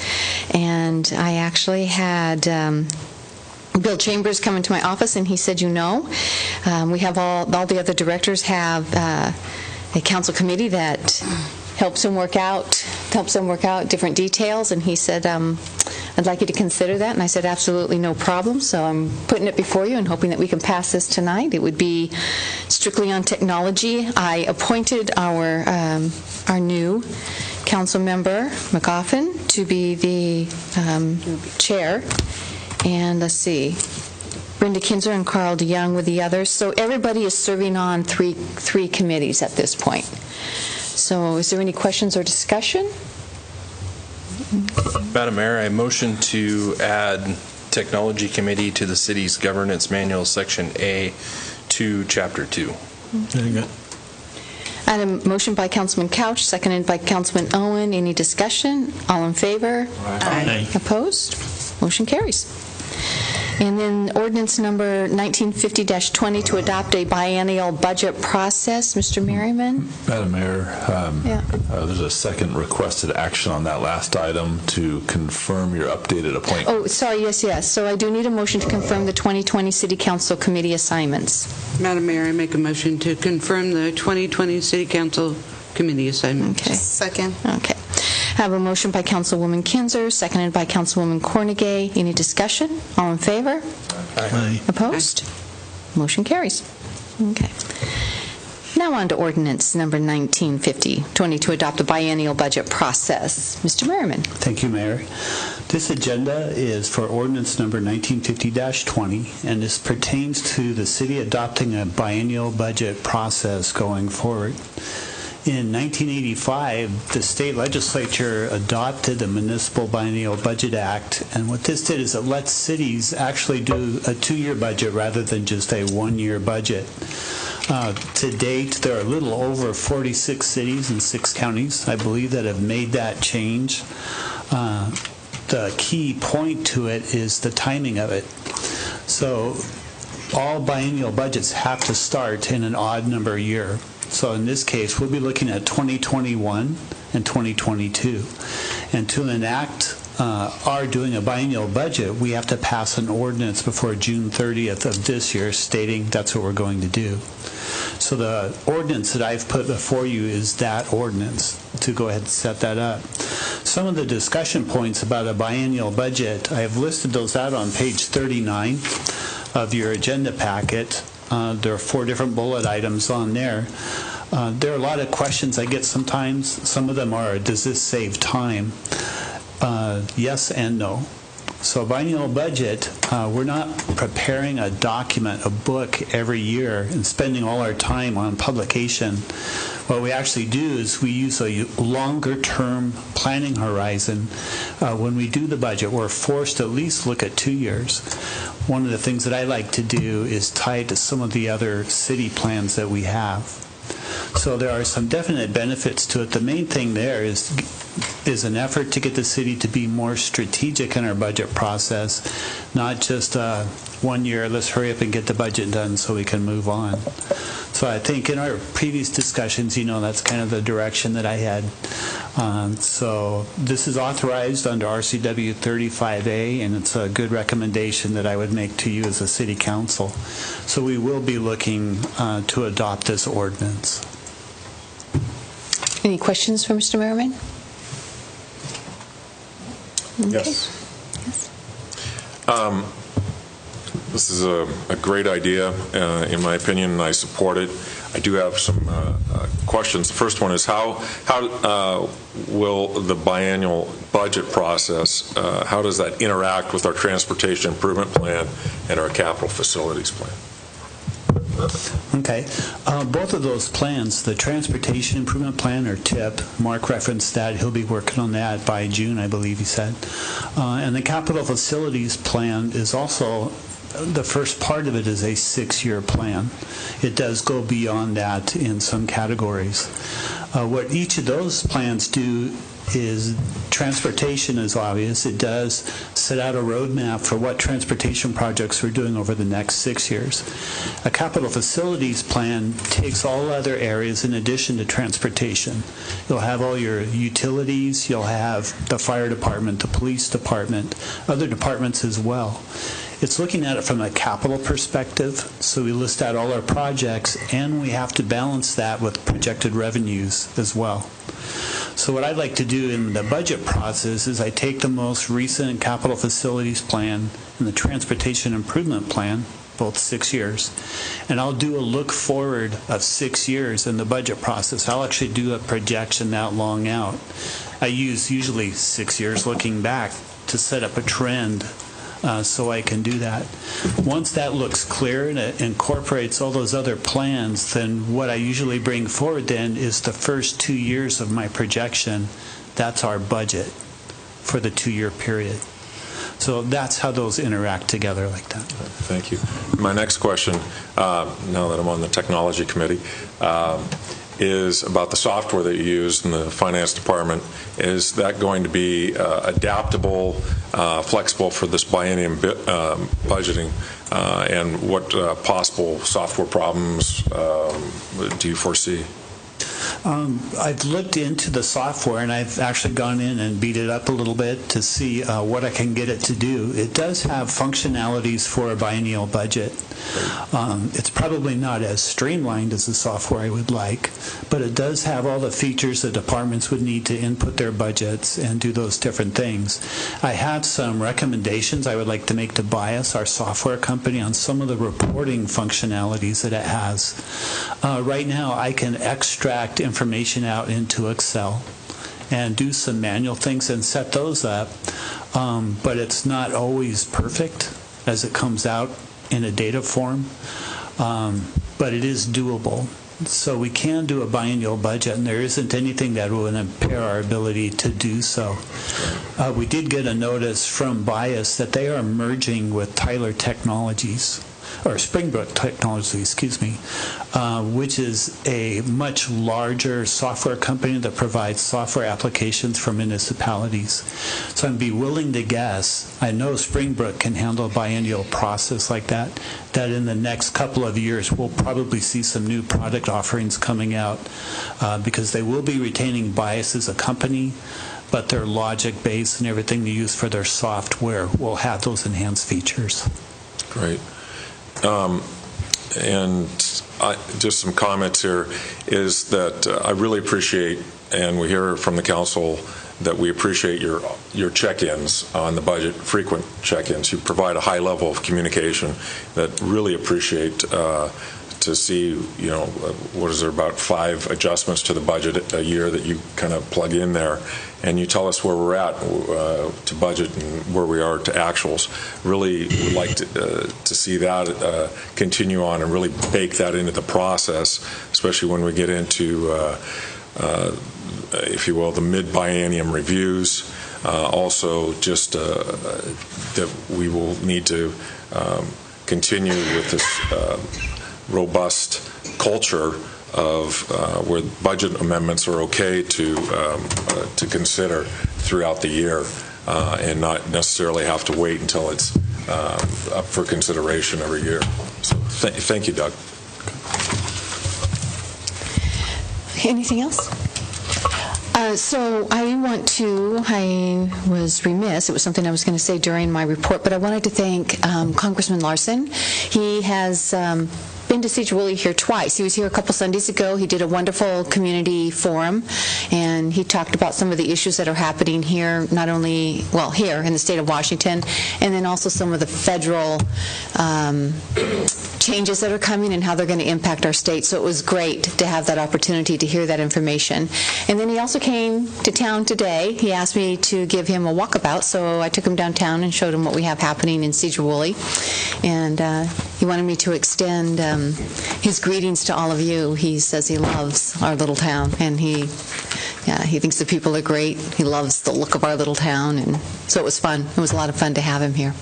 And I actually had Bill Chambers come into my office, and he said, we have all the other directors have a council committee that helps them work out different details. And he said, I'd like you to consider that. And I said, absolutely no problem. So I'm putting it before you and hoping that we can pass this tonight. It would be strictly on technology. I appointed our new council member, McGoffin, to be the chair. And let's see, Brenda Kinzer and Carl DeYoung with the others. So everybody is serving on three committees at this point. So is there any questions or discussion? Madam Mayor, I motion to add Technology Committee to the city's governance manual, Section A, to Chapter 2. I had a motion by Councilman Couch, seconded by Councilman Owen. Any discussion? All in favor? Aye. Opposed? Motion carries. And then ordinance number 1950-20 to adopt a biennial budget process. Mr. Merriman? Madam Mayor, there's a second requested action on that last item to confirm your updated appointment. Oh, sorry, yes. So I do need a motion to confirm the 2020 City Council Committee assignments. Madam Mayor, I make a motion to confirm the 2020 City Council Committee assignments. Okay. Second. Okay. I have a motion by Councilwoman Kinzer, seconded by Councilwoman Cornegay. Any discussion? All in favor? Aye. Opposed? Motion carries. Okay. Now on to ordinance number 1950, 22, adopt a biennial budget process. Mr. Merriman. Thank you, Mayor. This agenda is for ordinance number 1950-20, and this pertains to the city adopting a biennial budget process going forward. In 1985, the state legislature adopted the Municipal Biennial Budget Act, and what this did is it lets cities actually do a 2-year budget rather than just a 1-year budget. To date, there are a little over 46 cities and 6 counties, I believe, that have made that change. The key point to it is the timing of it. So all biennial budgets have to start in an odd number year. So in this case, we'll be looking at 2021 and 2022. And to enact our doing a biennial budget, we have to pass an ordinance before June 30th of this year stating that's what we're going to do. So the ordinance that I've put before you is that ordinance to go ahead and set that up. Some of the discussion points about a biennial budget, I have listed those out on page 39 of your agenda packet. There are 4 different bullet items on there. There are a lot of questions I get sometimes. Some of them are, does this save time? Yes and no. So biennial budget, we're not preparing a document, a book every year and spending all our time on publication. What we actually do is we use a longer-term planning horizon. When we do the budget, we're forced to at least look at 2 years. One of the things that I like to do is tie it to some of the other city plans that we have. So there are some definite benefits to it. The main thing there is an effort to get the city to be more strategic in our budget process, not just 1 year, let's hurry up and get the budget done so we can move on. So I think in our previous discussions, that's kind of the direction that I had. So this is authorized under RCW 35A, and it's a good recommendation that I would make to you as a city council. So we will be looking to adopt this ordinance. Any questions for Mr. Merriman? Okay. Yes. This is a great idea, in my opinion, and I support it. I do have some questions. The first one is how will the biennial budget process, how does that interact with our transportation improvement plan and our capital facilities plan? Okay. Both of those plans, the Transportation Improvement Plan, or TIP, Mark referenced that. He'll be working on that by June, I believe he said. And the Capital Facilities Plan is also, the first part of it is a 6-year plan. It does go beyond that in some categories. What each of those plans do is, transportation is obvious. It does set out a roadmap for what transportation projects we're doing over the next 6 years. A capital facilities plan takes all other areas in addition to transportation. You'll have all your utilities, you'll have the fire department, the police department, other departments as well. It's looking at it from a capital perspective, so we list out all our projects, and we have to balance that with projected revenues as well. So what I'd like to do in the budget process is I take the most recent capital facilities plan and the transportation improvement plan, both 6 years, and I'll do a look forward of 6 years in the budget process. I'll actually do a projection that long out. I use usually 6 years looking back to set up a trend so I can do that. Once that looks clear and it incorporates all those other plans, then what I usually bring forward then is the first 2 years of my projection. That's our budget for the 2-year period. So that's how those interact together like that. Thank you. My next question, now that I'm on the technology committee, is about the software that you use in the finance department. Is that going to be adaptable, flexible for this biennium budgeting? And what possible software problems do you foresee? I've looked into the software, and I've actually gone in and beat it up a little bit to see what I can get it to do. It does have functionalities for a biennial budget. It's probably not as streamlined as the software I would like, but it does have all the features that departments would need to input their budgets and do those different things. I have some recommendations I would like to make to Bias, our software company, on some of the reporting functionalities that it has. Right now, I can extract information out into Excel and do some manual things and set those up, but it's not always perfect as it comes out in a data form, but it is doable. So we can do a biennial budget, and there isn't anything that will impair our ability to do so. We did get a notice from Bias that they are merging with Tyler Technologies, or Springbrook Technology, excuse me, which is a much larger software company that provides software applications for municipalities. So I'd be willing to guess, I know Springbrook can handle a biennial process like that in the next couple of years we'll probably see some new product offerings coming out because they will be retaining Bias as a company, but their logic base and everything they use for their software will have those enhanced features. Great. And just some comments here is that I really appreciate, and we hear from the council that we appreciate your check-ins on the budget, frequent check-ins. You provide a high level of communication that really appreciate to see, what is there, about 5 adjustments to the budget a year that you kind of plug in there, and you tell us where we're at to budget and where we are to actuals. Really would like to see that continue on and really bake that into the process, especially when we get into, if you will, the mid-biennium reviews. Also, just that we will need to continue with this robust culture of where budget amendments are okay to consider throughout the year and not necessarily have to wait until it's up for consideration every year. So thank you, Doug. Anything else? So I was remiss, it was something I was going to say during my report, but I wanted to thank Congressman Larson. He has been to Sedro-Woolley here twice. He was here a couple Sundays ago. He did a wonderful community forum, and he talked about some of the issues that are happening here, not only, well, here in the state of Washington, and then also some of the federal changes that are coming and how they're going to impact our state. So it was great to have that opportunity to hear that information. And then he also came to town today. He asked me to give him a walkabout, so I took him downtown and showed him what we have happening in Sedro-Woolley. And he wanted me to extend his greetings to all of you. He says he loves our little town, and he thinks the people are great. He loves the look of our little town, and so it was fun. It was a lot of fun to have him here.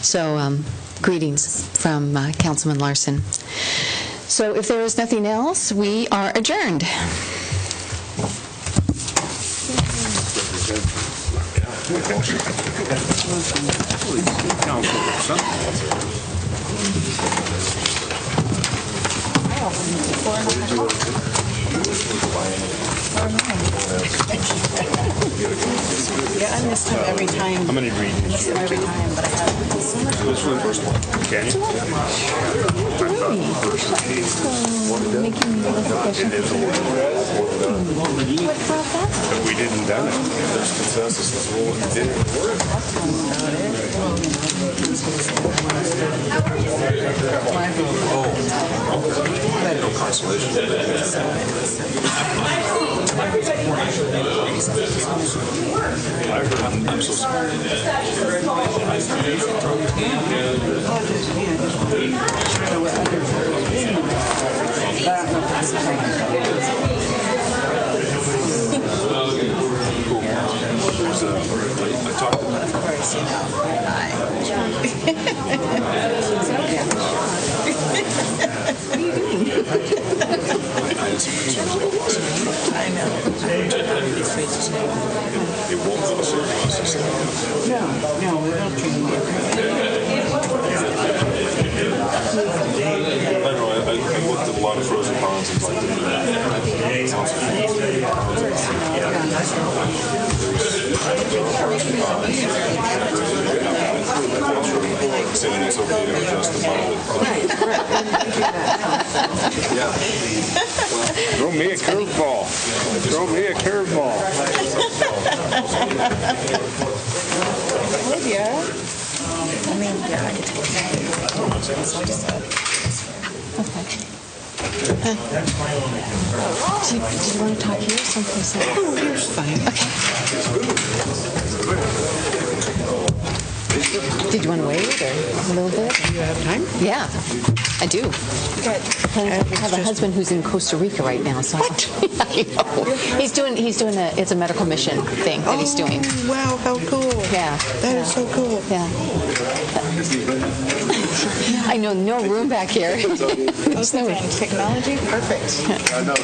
So greetings from Councilman Larson. So if there is nothing else, we are adjourned. Yeah, I miss him every time. How many read? I miss him every time, but I have so much. This one, first one. Can you? Making me look at But we didn't done it. There's consensus. Let's roll it. No consolation. I'm so sorry. I talked to him. I know. It won't be the same process. No, we don't change it. I know, I looked at lot of pros and cons, and like saying it's okay to adjust the budget. Yeah. Throw me a curveball. Throw me a curveball. Lydia. I mean, yeah, I could take it. That's what I said. Okay. Do you want to talk here or someplace else? Oh, here's fine. Did you want to wait or a little bit? Do you have time? Yeah, I do. Good. I have a husband who's in Costa Rica right now, so I know. He's doing it's a medical mission thing that he's doing. Oh, wow, how cool. Yeah. That is so cool. Yeah. I know, no room back here. There's no room. Technology, perfect. I know.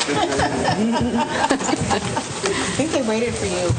I think they waited for you.